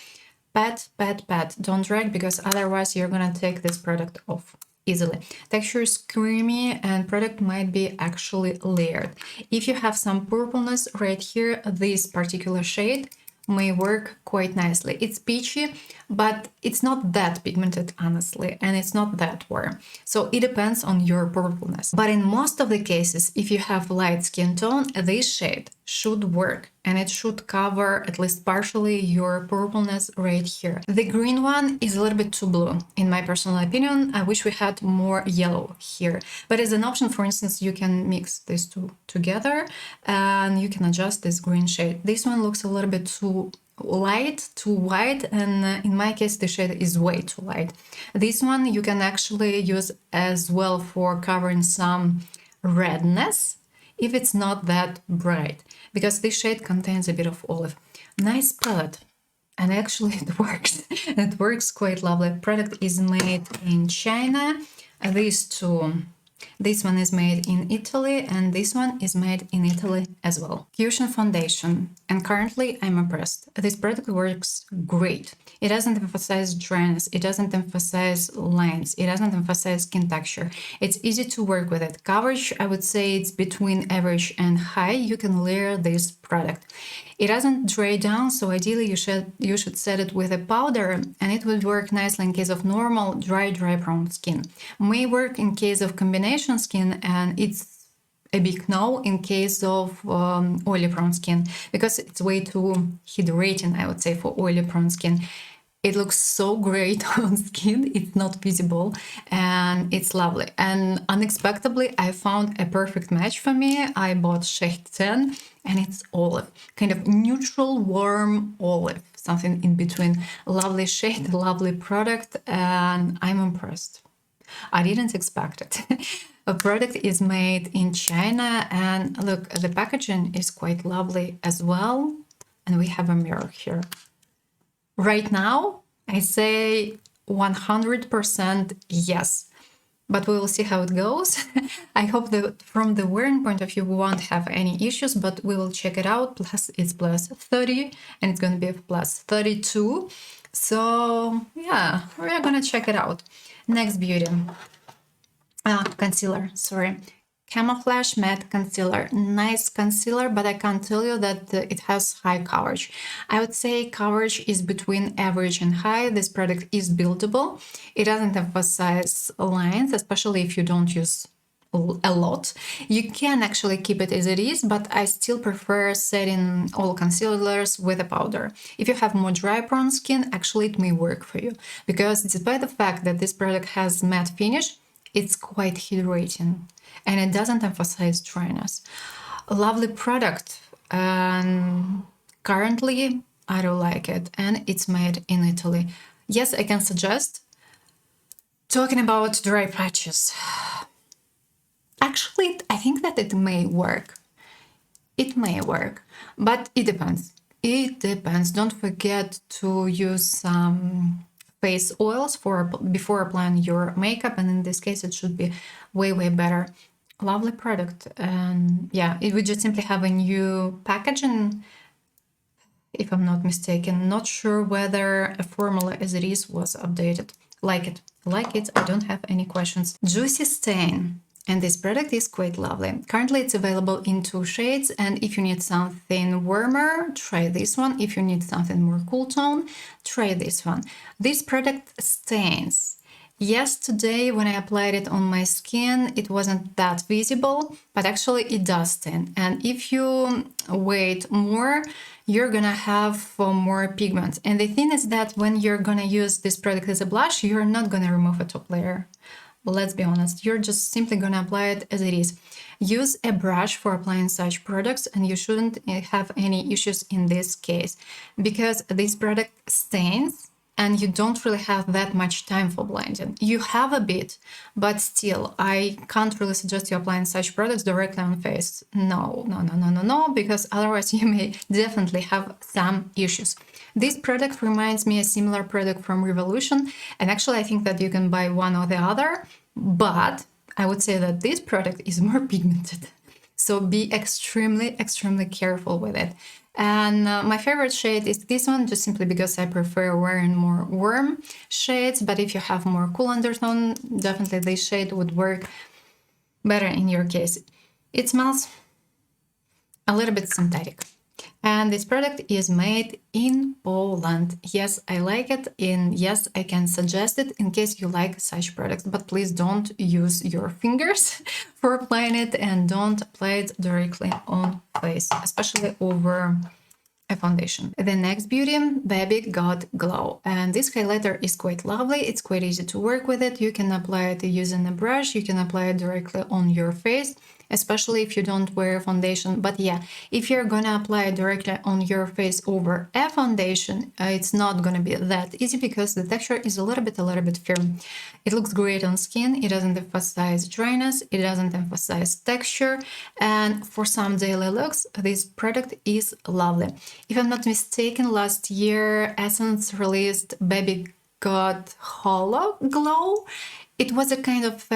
pat, pat, pat. Don't drag, because otherwise you're gonna take this product off easily. Texture is creamy and product might be actually layered. If you have some purpleness right here, this particular shade may work quite nicely. It's peachy, but it's not that pigmented, honestly, and it's not that warm. So it depends on your purpleness. But in most of the cases, if you have light skin tone, this shade should work and it should cover at least partially your purpleness right here. The green one is a little bit too blue, in my personal opinion. I wish we had more yellow here. But as an option, for instance, you can mix these two together and you can adjust this green shade. This one looks a little bit too light, too white, and in my case the shade is way too light. This one you can actually use as well for covering some redness if it's not that bright, because this shade contains a bit of olive. Nice palette, and actually it works. It works quite lovely. Product is made in China. These two, this one is made in Italy and this one is made in Italy as well. Cushion foundation, and currently I'm impressed. This product works great. It doesn't emphasize dryness, it doesn't emphasize lines, it doesn't emphasize skin texture. It's easy to work with it. Coverage, I would say it's between average and high. You can layer this product. It doesn't dry down, so ideally you should set it with a powder and it would work nicely in case of normal dry brown skin. May work in case of combination skin, and it's a big no in case of oily prone skin, because it's way too hydrating, I would say, for oily prone skin. It looks so great on skin. It's not visible and it's lovely. And unexpectedly, I found a perfect match for me. I bought shade 10 and it's olive, kind of neutral, warm olive, something in between. Lovely shade, lovely product, and I'm impressed. I didn't expect it. A product is made in China, and look, the packaging is quite lovely as well. And we have a mirror here. Right now, I say 100% yes, but we will see how it goes. I hope that from the wearing point of view, we won't have any issues, but we will check it out. Plus, it's plus 30, and it's going to be plus 32. So, yeah, we're going to check it out. Next beauty. Concealer, sorry. Camouflage Matte Concealer. Nice concealer, but I can't tell you that it has high coverage. I would say coverage is between average and high. This product is buildable. It doesn't emphasize lines, especially if you don't use a lot. You can actually keep it as it is, but I still prefer setting all concealers with a powder. If you have more dry prone skin, actually it may work for you, because despite the fact that this product has matte finish, it's quite hydrating and it doesn't emphasize dryness. A lovely product, and currently I don't like it, and it's made in Italy. Yes, I can suggest. Talking about dry patches, actually I think that it may work. It may work, but it depends. It depends. Don't forget to use some face oils before applying your makeup, and in this case it should be way better. Lovely product, and yeah, it would just simply have a new packaging, if I'm not mistaken. Not sure whether a formula as it is was updated. Like it, I don't have any questions. Juicy Stain. And this product is quite lovely. Currently it's available in 2 shades, and if you need something warmer, try this one. If you need something more cool tone, try this one. This product stains. Yes, today when I applied it on my skin, it wasn't that visible, but actually it does stain. And if you wait more, you're gonna have more pigment. And the thing is that when you're gonna use this product as a blush, you're not gonna remove a top layer. Let's be honest, you're just simply gonna apply it as it is. Use a brush for applying such products, and you shouldn't have any issues in this case, because this product stains and you don't really have that much time for blending. You have a bit, but still, I can't really suggest you applying such products directly on face. No, because otherwise you may definitely have some issues. This product reminds me a similar product from Revolution, and actually I think that you can buy one or the other, but I would say that this product is more pigmented. So be extremely careful with it. And my favorite shade is this one, just simply because I prefer wearing more warm shades, but if you have more cool undertone, definitely this shade would work better in your case. It smells a little bit synthetic. And this product is made in Poland. Yes, I like it, and yes, I can suggest it in case you like such products, but please don't use your fingers for applying it, and don't apply it directly on face, especially over a foundation. The next beauty, Baby Got Glow, and this highlighter is quite lovely. It's quite easy to work with it. You can apply it using a brush, you can apply it directly on your face, especially if you don't wear a foundation. But yeah, if you're gonna apply it directly on your face over a foundation, it's not gonna be that easy, because the texture is a little bit firm. It looks great on skin. It doesn't emphasize dryness, it doesn't emphasize texture, and for some daily looks, this product is lovely. If I'm not mistaken, last year Essence released Baby Got Hollow Glow. It was a kind of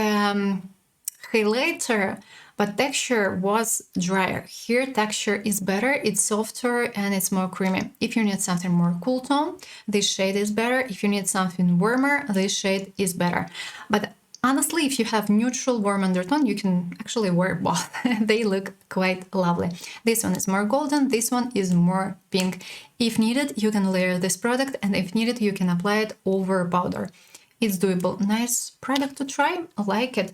highlighter, but texture was drier. Here texture is better, it's softer and it's more creamy. If you need something more cool tone, this shade is better. If you need something warmer, this shade is better. But honestly, if you have neutral warm undertone, you can actually wear both. They look quite lovely. This one is more golden, this one is more pink. If needed, you can layer this product, and if needed, you can apply it over powder. It's doable. Nice product to try. I like it.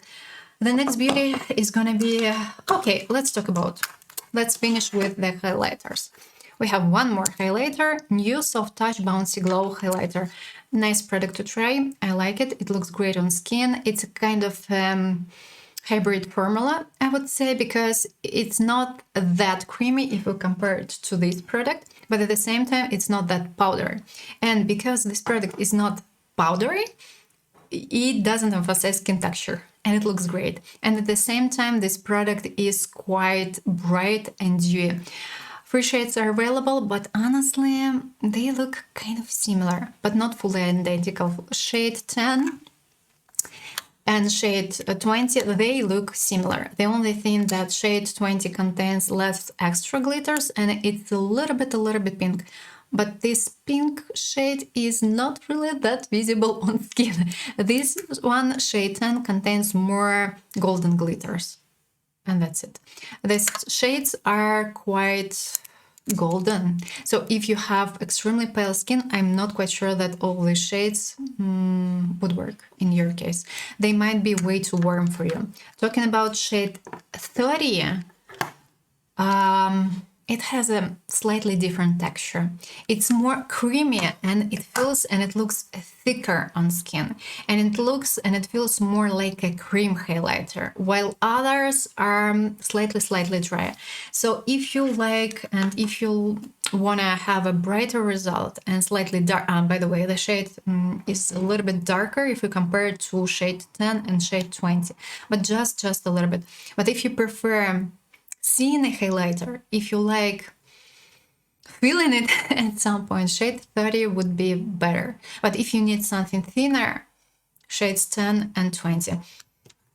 The next beauty is gonna be... okay, let's finish with the highlighters. We have one more highlighter, new Soft Touch Bouncy Glow highlighter. Nice product to try. I like it. It looks great on skin. It's a kind of hybrid formula, I would say, because it's not that creamy if you compare it to this product, but at the same time, it's not that powdery. And because this product is not powdery, it doesn't emphasize skin texture and it looks great. And at the same time, this product is quite bright and dewy. 3 shades are available, but honestly, they look kind of similar, but not fully identical. Shade 10 and shade 20, they look similar. The only thing that shade 20 contains less extra glitters and it's a little bit pink. But this pink shade is not really that visible on skin. This one, shade 10, contains more golden glitters. And that's it. These shades are quite golden. So if you have extremely pale skin, I'm not quite sure that all these shades would work in your case. They might be way too warm for you. Talking about shade 30, it has a slightly different texture. It's more creamy and it feels and it looks thicker on skin. And it looks and it feels more like a cream highlighter, while others are slightly drier. So if you like and if you want to have a brighter result and slightly dark, by the way, the shade is a little bit darker if you compare it to shade 10 and shade 20, but just a little bit. But if you prefer seeing a highlighter, if you like feeling it at some point, shade 30 would be better. But if you need something thinner, shades 10 and 20.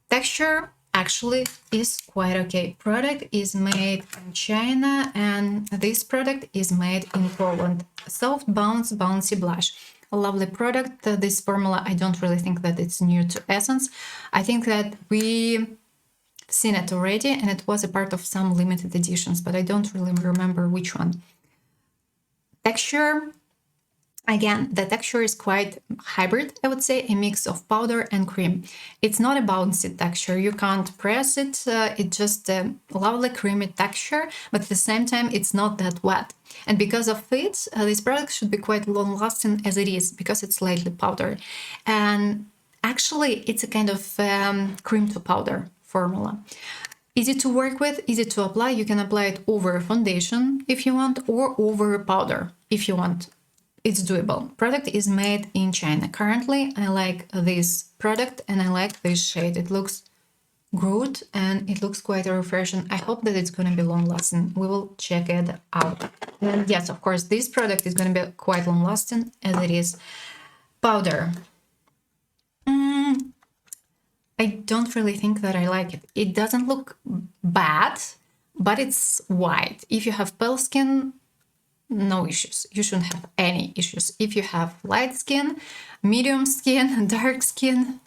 Texture actually is quite okay. Product is made in China and this product is made in Poland. Soft Bounce Bouncy Blush. A lovely product. This formula, I don't really think that it's new to Essence. I think that we seen it already and it was a part of some limited editions, but I don't really remember which one. Texture, again, the texture is quite hybrid, I would say, a mix of powder and cream. It's not a bouncy texture, you can't press it, it's just a lovely creamy texture, but at the same time it's not that wet. And because of it, this product should be quite long lasting as it is, because it's slightly powdery. And actually it's a kind of cream to powder formula. Easy to work with, easy to apply. You can apply it over foundation if you want, or over powder if you want. It's doable. Product is made in China. Currently, I like this product and I like this shade. It looks good and it looks quite refreshing. I hope that it's going to be long lasting. We will check it out. And yes, of course, this product is going to be quite long lasting as it is powder. I don't really think that I like it. It doesn't look bad, but it's white. If you have pale skin, no issues. You shouldn't have any issues. If you have light skin, medium skin, dark skin,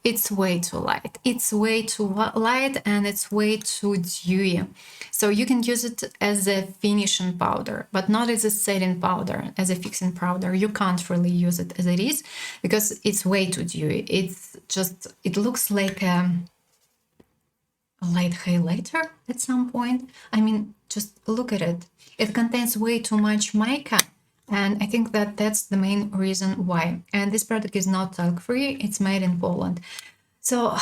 it's way too light. It's way too light and it's way too dewy. So you can use it as a finishing powder, but not as a setting powder, as a fixing powder. You can't really use it as it is because it's way too dewy. It's just, it looks like a light highlighter at some point. I mean, just look at it. It contains way too much mica. And I think that that's the main reason why. And this product is not talc-free. It's made in Poland. So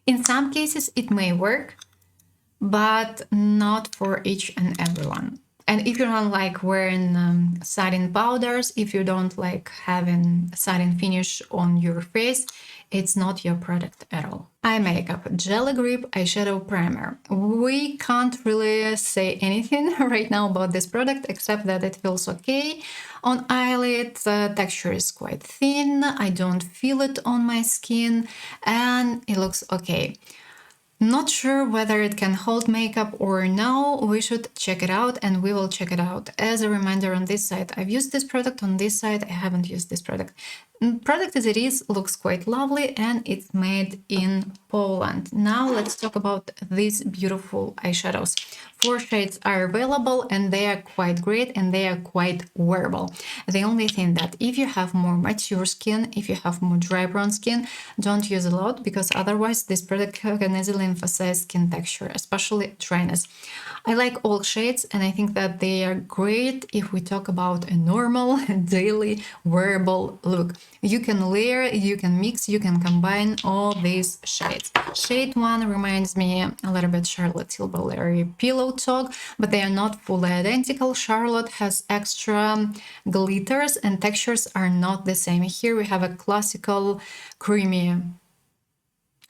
in some cases it may work, but not for each and everyone. And if you don't like wearing satin powders, if you don't like having satin finish on your face, it's not your product at all. Eye makeup, Jelly Grip Eyeshadow Primer. We can't really say anything right now about this product, except that it feels okay. On eyelid, the texture is quite thin, I don't feel it on my skin, and it looks okay. Not sure whether it can hold makeup or no. We should check it out and we will check it out. As a reminder, on this side, I've used this product. On this side, I haven't used this product. Product as it is looks quite lovely, and it's made in Poland. Now let's talk about these beautiful eyeshadows. 4 shades are available, and they are quite great, and they are quite wearable. The only thing that if you have more mature skin, if you have more dry brown skin, don't use a lot, because otherwise this product can easily emphasize skin texture, especially dryness. I like all shades, and I think that they are great if we talk about a normal daily wearable look. You can layer, you can mix, you can combine all these shades. Shade 1 reminds me a little bit Charlotte Tilbury Pillow Talk, but they are not fully identical. Charlotte has extra glitters and textures are not the same. Here we have a classical creamy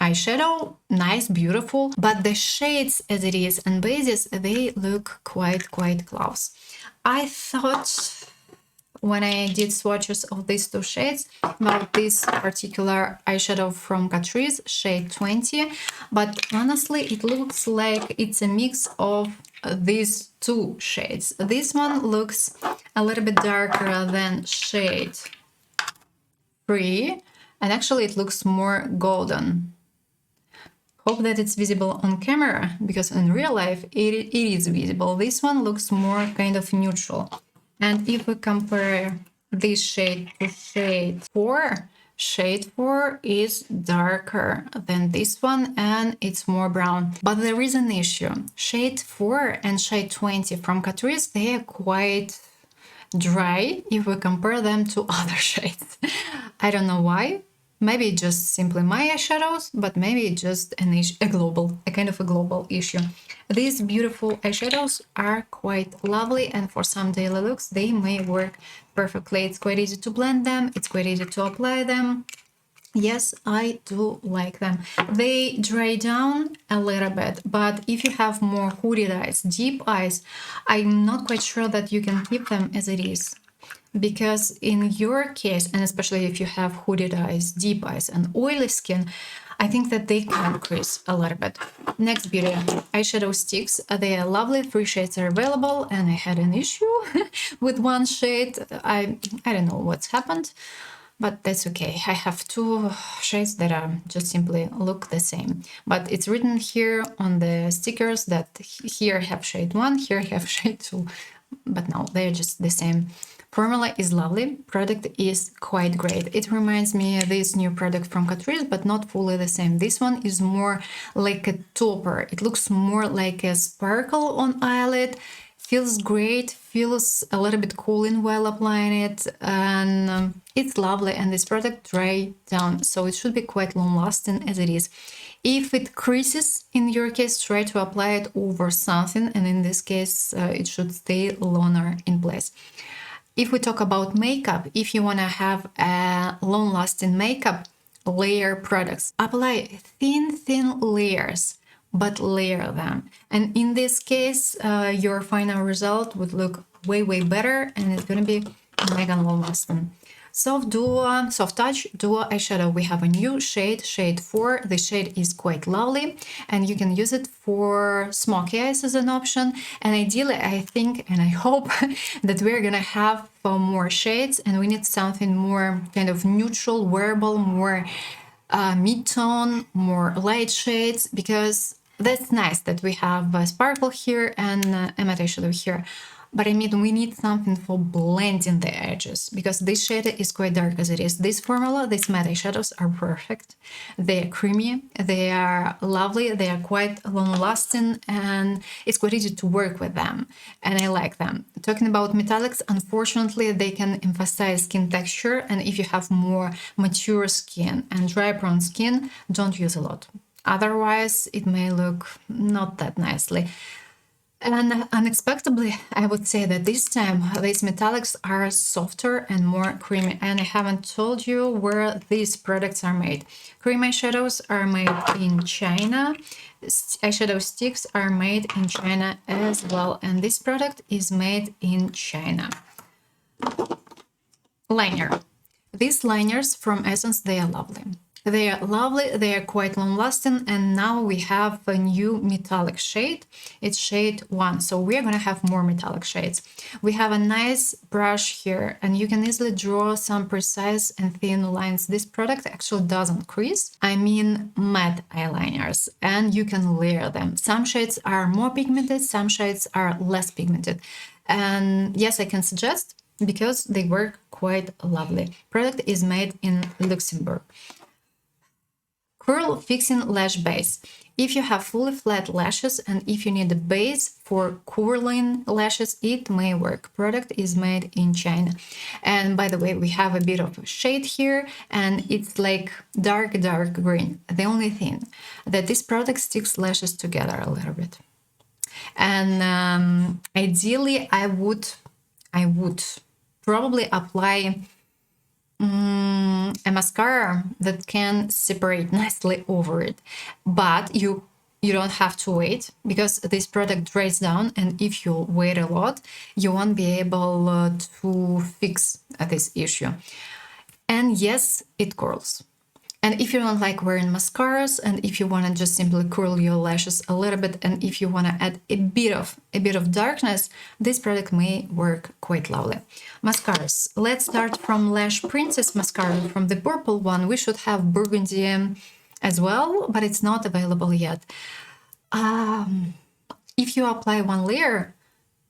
eyeshadow, nice, beautiful, but the shades as it is and bases, they look quite close. I thought when I did swatches of these 2 shades about this particular eyeshadow from Catrice, shade 20, but honestly it looks like it's a mix of these 2 shades. This one looks a little bit darker than shade 3, and actually it looks more golden. Hope that it's visible on camera, because in real life it is visible. This one looks more kind of neutral. And if we compare this shade to shade 4 is darker than this one and it's more brown. But there is an issue. Shade 4 and shade 20 from Catrice, they are quite dry if we compare them to other shades. I don't know why. Maybe just simply my eyeshadows, but maybe just a kind of a global issue. These beautiful eyeshadows are quite lovely, and for some daily looks they may work perfectly. It's quite easy to blend them, it's quite easy to apply them. Yes, I do like them. They dry down a little bit, but if you have more hooded eyes, deep eyes, I'm not quite sure that you can keep them as it is. Because in your case, and especially if you have hooded eyes, deep eyes, and oily skin, I think that they can crease a little bit. Next beauty, eyeshadow sticks. They are lovely. 3 shades are available, and I had an issue with 1 shade. I don't know what's happened, but that's okay. I have 2 shades that are just simply look the same. But it's written here on the stickers that here have shade 1, here have shade 2. But no, they're just the same. Formula is lovely, product is quite great. It reminds me of this new product from Catrice, but not fully the same. This one is more like a topper. It looks more like a sparkle on eyelid. Feels great, feels a little bit cooling while applying it, and it's lovely, and this product dries down, so it should be quite long lasting as it is. If it creases in your case, try to apply it over something, and in this case it should stay longer in place. If we talk about makeup, if you want to have a long-lasting makeup, layer products. Apply thin layers, but layer them. And in this case, your final result would look way better, and it's going to be mega long-lasting. Soft Touch Duo Eyeshadow. We have a new shade, shade 4. The shade is quite lovely, and you can use it for smoky eyes as an option. And ideally, I think and I hope that we're gonna have more shades, and we need something more kind of neutral, wearable, more mid-tone, more light shades, because that's nice that we have a sparkle here and a matte eyeshadow here. But I mean, we need something for blending the edges, because this shade is quite dark as it is. This formula, these matte eyeshadows are perfect. They are creamy, they are lovely, they are quite long-lasting, and it's quite easy to work with them, and I like them. Talking about metallics, unfortunately, they can emphasize skin texture, and if you have more mature skin and dry brown skin, don't use a lot. Otherwise, it may look not that nicely. And unexpectedly, I would say that this time these metallics are softer and more creamy. And I haven't told you where these products are made. Cream eyeshadows are made in China. Eyeshadow sticks are made in China as well. And this product is made in China. Liner. These liners from Essence, they are lovely. They are lovely, they are quite long lasting, and now we have a new metallic shade. It's shade 1, so we're gonna have more metallic shades. We have a nice brush here, and you can easily draw some precise and thin lines. This product actually doesn't crease. I mean matte eyeliners, and you can layer them. Some shades are more pigmented, some shades are less pigmented. And yes, I can suggest because they work quite lovely. Product is made in Luxembourg. Curl Fixing Lash Base. If you have fully flat lashes and if you need a base for curling lashes, it may work. Product is made in China. And by the way, we have a bit of a shade here, and it's like dark green. The only thing that this product sticks lashes together a little bit. And ideally, I would probably apply a mascara that can separate nicely over it, but you don't have to wait because this product dries down, and if you wait a lot, you won't be able to fix this issue. And yes, it curls. And if you don't like wearing mascaras, and if you want to just simply curl your lashes a little bit, and if you want to add a bit of darkness, this product may work quite lovely. Mascaras. Let's start from Lash Princess mascara, from the purple one. We should have burgundy as well, but it's not available yet. If you apply one layer,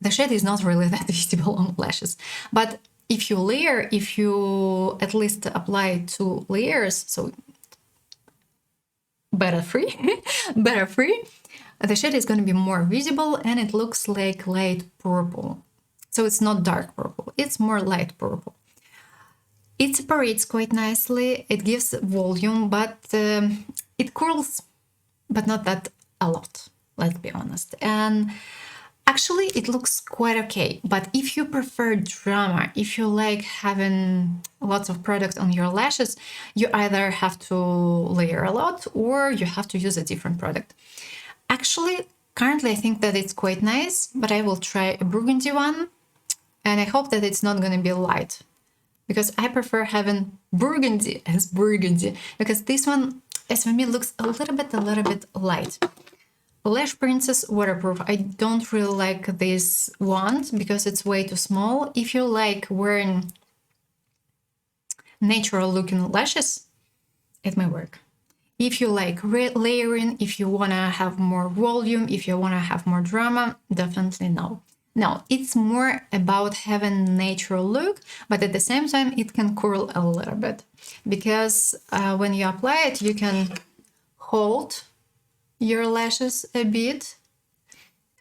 the shade is not really that visible on lashes, but if you at least apply 2 layers, so better free, the shade is going to be more visible, and it looks like light purple. So it's not dark purple, it's more light purple. It separates quite nicely, it gives volume, but it curls, but not that a lot, let's be honest. And actually, it looks quite okay, but if you prefer drama, if you like having lots of product on your lashes, you either have to layer a lot or you have to use a different product. Actually, currently I think that it's quite nice, but I will try a burgundy one, and I hope that it's not going to be light, because I prefer having burgundy as burgundy, because this one, as for me, looks a little bit light. Lash Princess Waterproof. I don't really like this wand because it's way too small. If you like wearing natural looking lashes, it may work. If you like layering, if you want to have more volume, if you want to have more drama, definitely no. No, it's more about having natural look, but at the same time, it can curl a little bit, because when you apply it, you can hold your lashes a bit,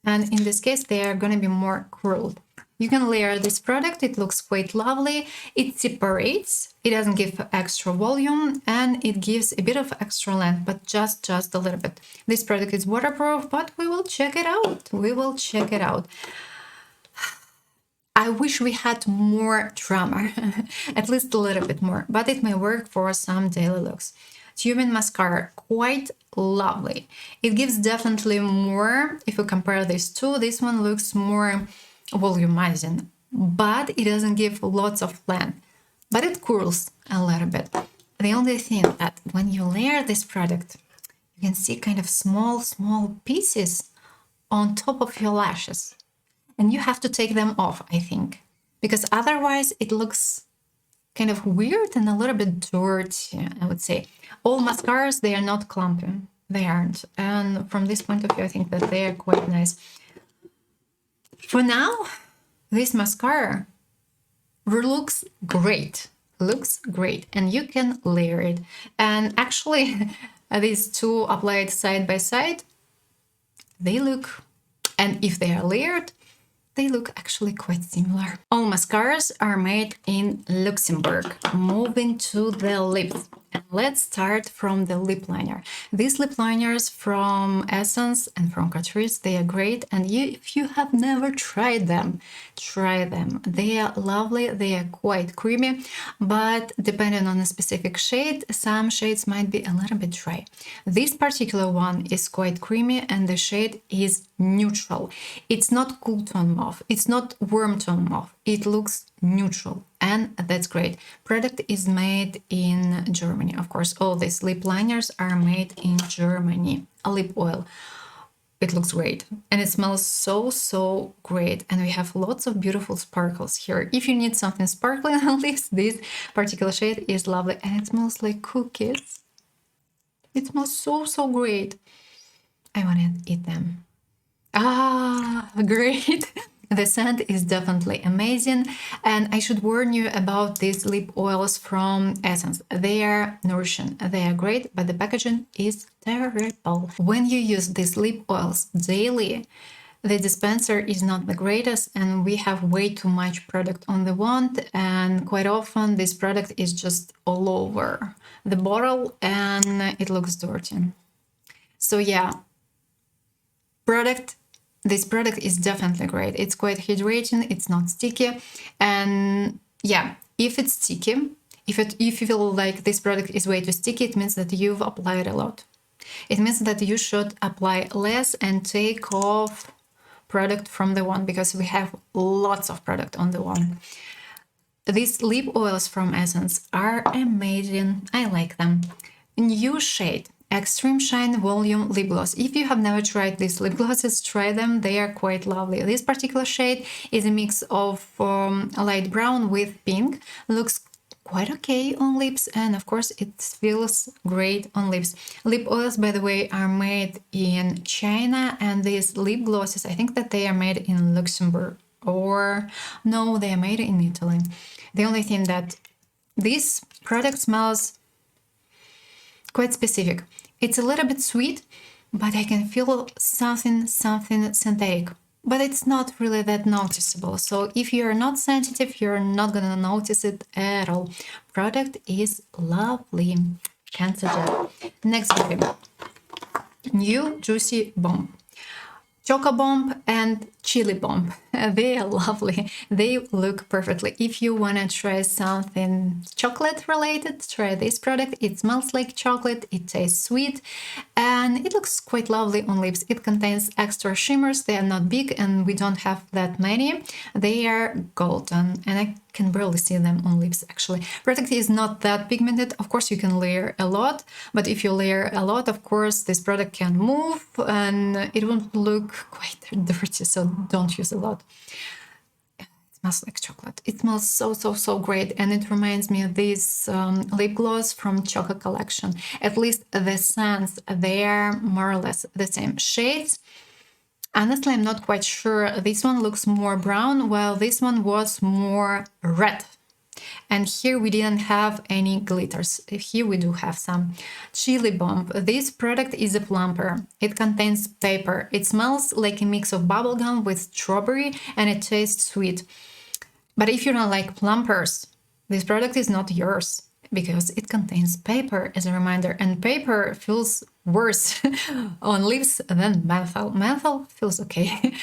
and in this case they are going to be more curled. You can layer this product, it looks quite lovely, it separates, it doesn't give extra volume, and it gives a bit of extra length, but just a little bit. This product is waterproof, but we will check it out. I wish we had more drama, at least a little bit more, but it may work for some daily looks. Tubing mascara, quite lovely. It gives definitely more. If you compare these two, this one looks more volumizing, but it doesn't give lots of length, but it curls a little bit. The only thing that when you layer this product, you can see kind of small pieces on top of your lashes, and you have to take them off, I think, because otherwise it looks kind of weird and a little bit dirty, I would say. All mascaras, they are not clumpy. They aren't. And from this point of view, I think that they are quite nice. For now, this mascara looks great. And you can layer it. And actually, these two applied side by side, they look, and if they are layered, they look actually quite similar. All mascaras are made in Luxembourg. Moving to the lips. And let's start from the lip liner. These lip liners from Essence and from Catrice, they are great. And if you have never tried them, try them. They are lovely, they are quite creamy, but depending on a specific shade, some shades might be a little bit dry. This particular one is quite creamy and the shade is neutral. It's not cool tone mauve, it's not warm tone mauve. It looks neutral, and that's great. Product is made in Germany. of course, all these lip liners are made in Germany. A lip oil. It looks great and it smells so great, and we have lots of beautiful sparkles here. If you need something sparkling on lips, this particular shade is lovely, and it smells like cookies. It smells so great. I want to eat them. Ah, great. The scent is definitely amazing, and I should warn you about these lip oils from Essence. They are nourishing, they are great, but the packaging is terrible. When you use these lip oils daily, the dispenser is not the greatest, and we have way too much product on the wand, and quite often this product is just all over the bottle and it looks dirty. So yeah, this product is definitely great. It's quite hydrating, it's not sticky, and yeah, if it's sticky, if you feel like this product is way too sticky, it means that you've applied a lot. It means that you should apply less and take off product from the wand, because we have lots of product on the wand. These lip oils from Essence are amazing. I like them. New shade, Extreme Shine Volume Lip Gloss. If you have never tried these lip glosses, try them. They are quite lovely. This particular shade is a mix of light brown with pink. Looks quite okay on lips, and of course it feels great on lips. Lip oils, by the way, are made in China, and these lip glosses, I think that they are made in Luxembourg, or no, they are made in Italy. The only thing that this product smells quite specific. It's a little bit sweet, but I can feel something synthetic. But it's not really that noticeable. So if you're not sensitive, you're not gonna notice it at all. Product is lovely. Can't suggest. Next baby. New Juicy Bomb. Choco Bomb and Chili Bomb. They are lovely. They look perfectly. If you want to try something chocolate related, try this product. It smells like chocolate, it tastes sweet, and it looks quite lovely on lips. It contains extra shimmers. They are not big, and we don't have that many. They are golden, and I can barely see them on lips actually. Product is not that pigmented. Of course, you can layer a lot, but if you layer a lot, of course, this product can move and it won't look quite dirty, so don't use a lot. It smells like chocolate. It smells so great, and it reminds me of this lip gloss from Choco collection. At least the scents, they are more or less the same shades. Honestly, I'm not quite sure. This one looks more brown, while this one was more red. And here we didn't have any glitters. Here we do have some. Chili Bomb. This product is a plumper. It contains paper. It smells like a mix of bubblegum with strawberry, and it tastes sweet. But if you don't like plumpers, this product is not yours, because it contains paper, as a reminder, and paper feels worse on lips than menthol. Menthol feels okay,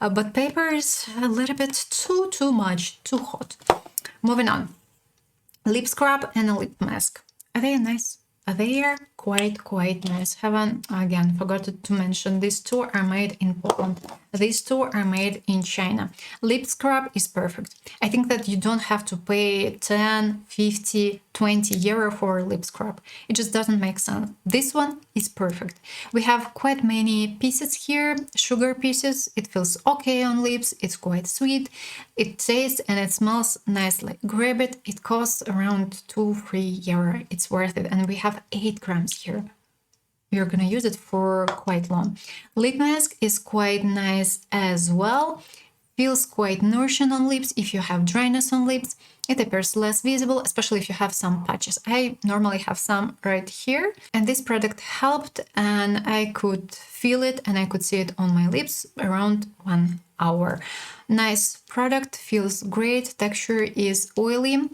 but paper is a little bit too much, too hot. Moving on. Lip scrub and a lip mask. Are they nice? They are quite nice. Haven't, again, forgot to mention, these two are made in Poland. These two are made in China. Lip scrub is perfect. I think that you don't have to pay 10, 50, 20 euro for a lip scrub. It just doesn't make sense. This one is perfect. We have quite many pieces here, sugar pieces. It feels okay on lips. It's quite sweet. It tastes and it smells nicely. Grab it. It costs around 2-3 euro. It's worth it. And we have 8 grams here. You're gonna use it for quite long. Lip mask is quite nice as well. Feels quite nourishing on lips. If you have dryness on lips, it appears less visible, especially if you have some patches. I normally have some right here, and this product helped, and I could feel it and I could see it on my lips around 1 hour. Nice product, feels great. Texture is oily.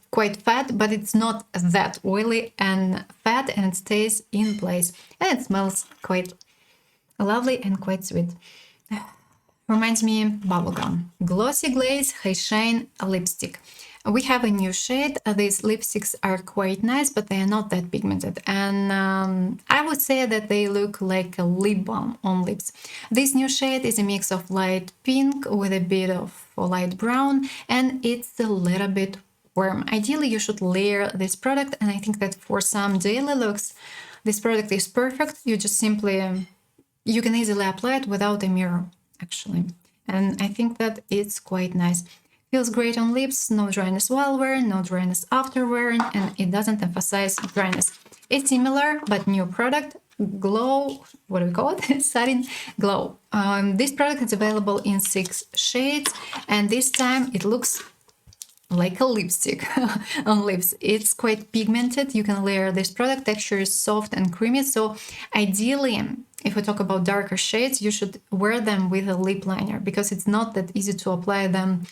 Quite fat, but it's not that oily and fat, and it stays in place, and it smells quite lovely and quite sweet. Reminds me bubblegum. Glossy Glaze High Shine Lipstick. We have a new shade. These lipsticks are quite nice, but they are not that pigmented, and I would say that they look like a lip balm on lips. This new shade is a mix of light pink with a bit of light brown, and it's a little bit warm. Ideally, you should layer this product, and I think that for some daily looks, this product is perfect. You just simply, you can easily apply it without a mirror, actually. And I think that it's quite nice. Feels great on lips, no dryness while wearing, no dryness after wearing, and it doesn't emphasize dryness. It's similar but new product, Glow, what do we call it? Satin Glow. This product is available in 6 shades, and this time it looks like a lipstick on lips. It's quite pigmented. You can layer this product. Texture is soft and creamy. So ideally, if we talk about darker shades, you should wear them with a lip liner because it's not that easy to apply them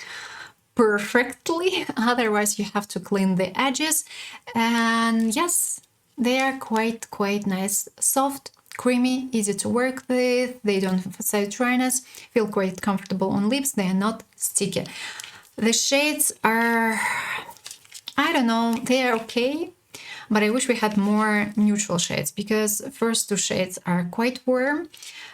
perfectly. Otherwise, you have to clean the edges. And yes, they are quite nice. Soft, creamy, easy to work with. They don't emphasize dryness. Feel quite comfortable on lips. They are not sticky. The shades are, I don't know, they are okay, but I wish we had more neutral shades because first 2 shades are quite warm.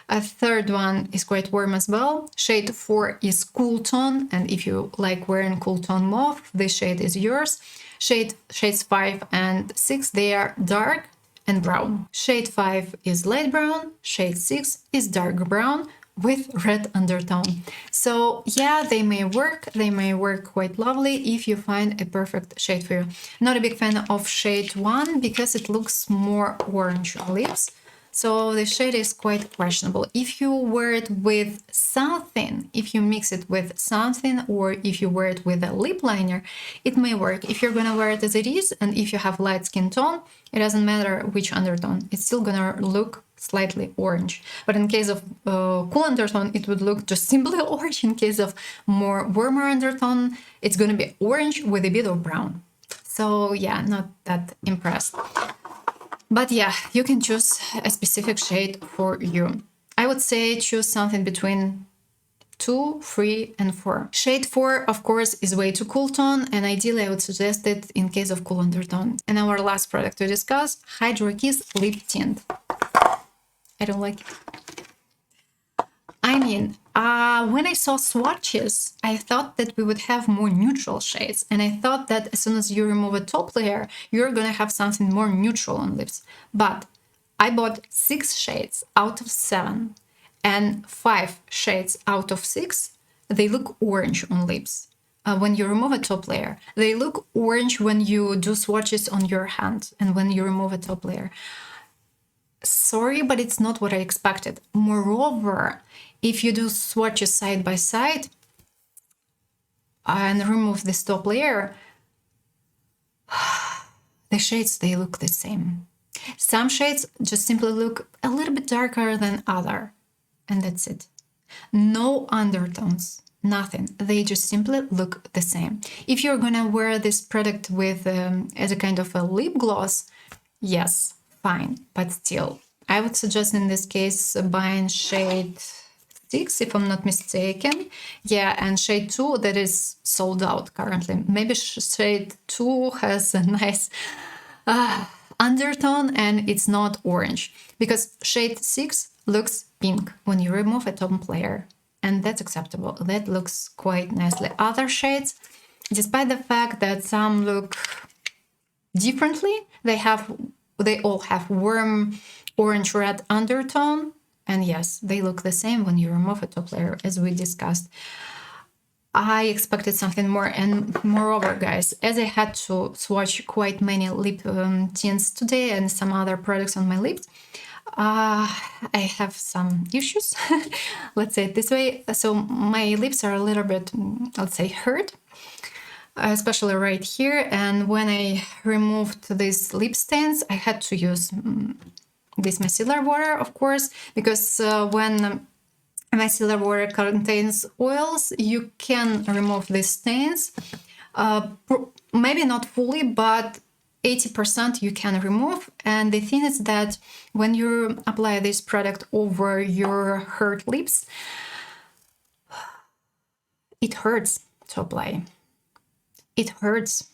A third one is quite warm as well. Shade 4 is cool tone, and if you like wearing cool tone mauve, this shade is yours. Shades 5 and 6, they are dark and brown. Shade 5 is light brown, shade 6 is dark brown with red undertone. So yeah, they may work quite lovely if you find a perfect shade for you. Not a big fan of shade 1 because it looks more orange on lips. So the shade is quite questionable. If you wear it with something, if you mix it with something, or if you wear it with a lip liner, it may work. If you're gonna wear it as it is, and if you have light skin tone, it doesn't matter which undertone. It's still gonna look slightly orange. But in case of cool undertone, it would look just simply orange. In case of more warmer undertone, it's gonna be orange with a bit of brown. So yeah, not that impressed. But yeah, you can choose a specific shade for you. I would say choose something between 2, 3, and 4. Shade 4, of course, is way too cool tone, and ideally I would suggest it in case of cool undertone. And our last product to discuss, Hydro Kiss Lip Tint. I don't like it. I mean, when I saw swatches, I thought that we would have more neutral shades. And I thought that as soon as you remove a top layer, you're gonna have something more neutral on lips. But I bought 6 shades out of 7 and 5 shades out of 6. They look orange on lips. When you remove a top layer, they look orange when you do swatches on your hand and when you remove a top layer. Sorry, but it's not what I expected. Moreover, if you do swatches side by side and remove this top layer, the shades, they look the same. Some shades just simply look a little bit darker than other, and that's it. No undertones, nothing. They just simply look the same. If you're gonna wear this product with as a kind of a lip gloss, yes, fine, but still, I would suggest in this case buying shade 6, if I'm not mistaken. Yeah, and shade 2 that is sold out currently. Maybe shade 2 has a nice undertone and it's not orange, because shade 6 looks pink when you remove a top layer, and that's acceptable. That looks quite nicely. Other shades, despite the fact that some look differently, they all have warm orange red undertone, and yes, they look the same when you remove a top layer, as we discussed. I expected something more, and moreover, guys, as I had to swatch quite many lip tints today and some other products on my lips, I have some issues. Let's say it this way. So my lips are a little bit, let's say, hurt, especially right here. And when I removed these lip stains, I had to use this micellar water, of course, because when micellar water contains oils, you can remove these stains. Maybe not fully, but 80% you can remove. And the thing is that when you apply this product over your hurt lips, it hurts to apply. It hurts.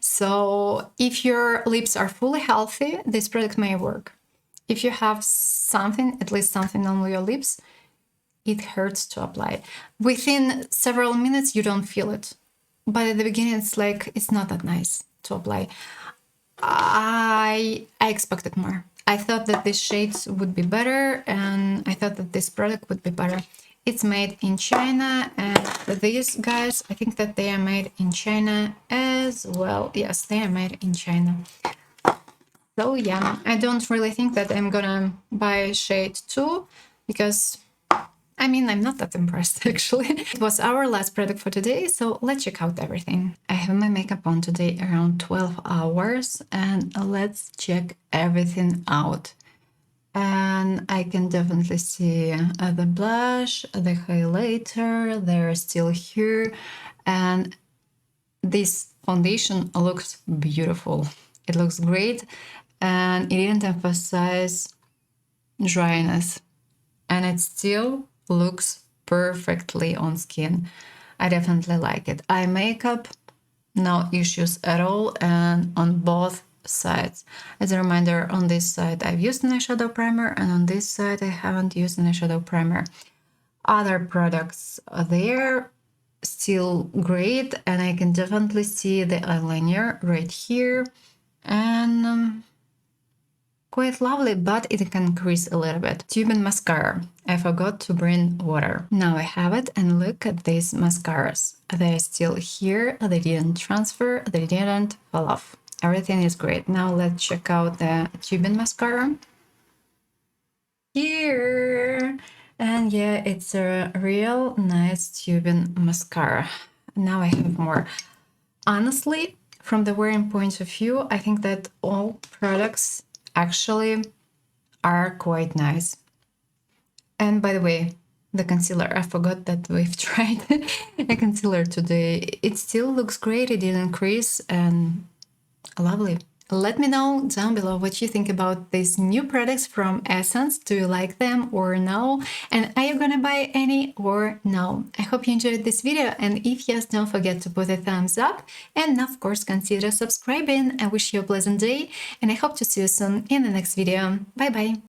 So if your lips are fully healthy, this product may work. If you have something, at least something on your lips, it hurts to apply. Within several minutes, you don't feel it. but at the beginning it's like it's not that nice to apply. I expected more. I thought that these shades would be better, and I thought that this product would be better. It's made in China, and these guys, I think that they are made in China as well. Yes, they are made in China. So yeah, I don't really think that I'm gonna buy shade 2 because I mean, I'm not that impressed actually. It was our last product for today, so let's check out everything. I have my makeup on today around 12 hours, and let's check everything out. And I can definitely see the blush, the highlighter, they're still here, and this foundation looks beautiful. It looks great, and it didn't emphasize dryness, and it still looks perfectly on skin. I definitely like it. Eye makeup, no issues at all, and on both sides. As a reminder, on this side I've used an eyeshadow primer, and on this side I haven't used an eyeshadow primer. Other products are there, still great, and I can definitely see the eyeliner right here, and quite lovely, but it can crease a little bit. Tube and mascara. I forgot to bring water. Now I have it, and look at these mascaras. They're still here, they didn't transfer, they didn't fall off. Everything is great. Now let's check out the tube and mascara. Here! And yeah, it's a real nice tube and mascara. Now I have more. Honestly, from the wearing point of view, I think that all products actually are quite nice. And by the way, the concealer, I forgot that we've tried a concealer today. It still looks great, it didn't crease, and lovely. Let me know down below what you think about these new products from Essence. Do you like them or no? And are you gonna buy any or no? I hope you enjoyed this video, and if yes, don't forget to put a thumbs up, and of course consider subscribing. I wish you a pleasant day, and I hope to see you soon in the next video. Bye bye!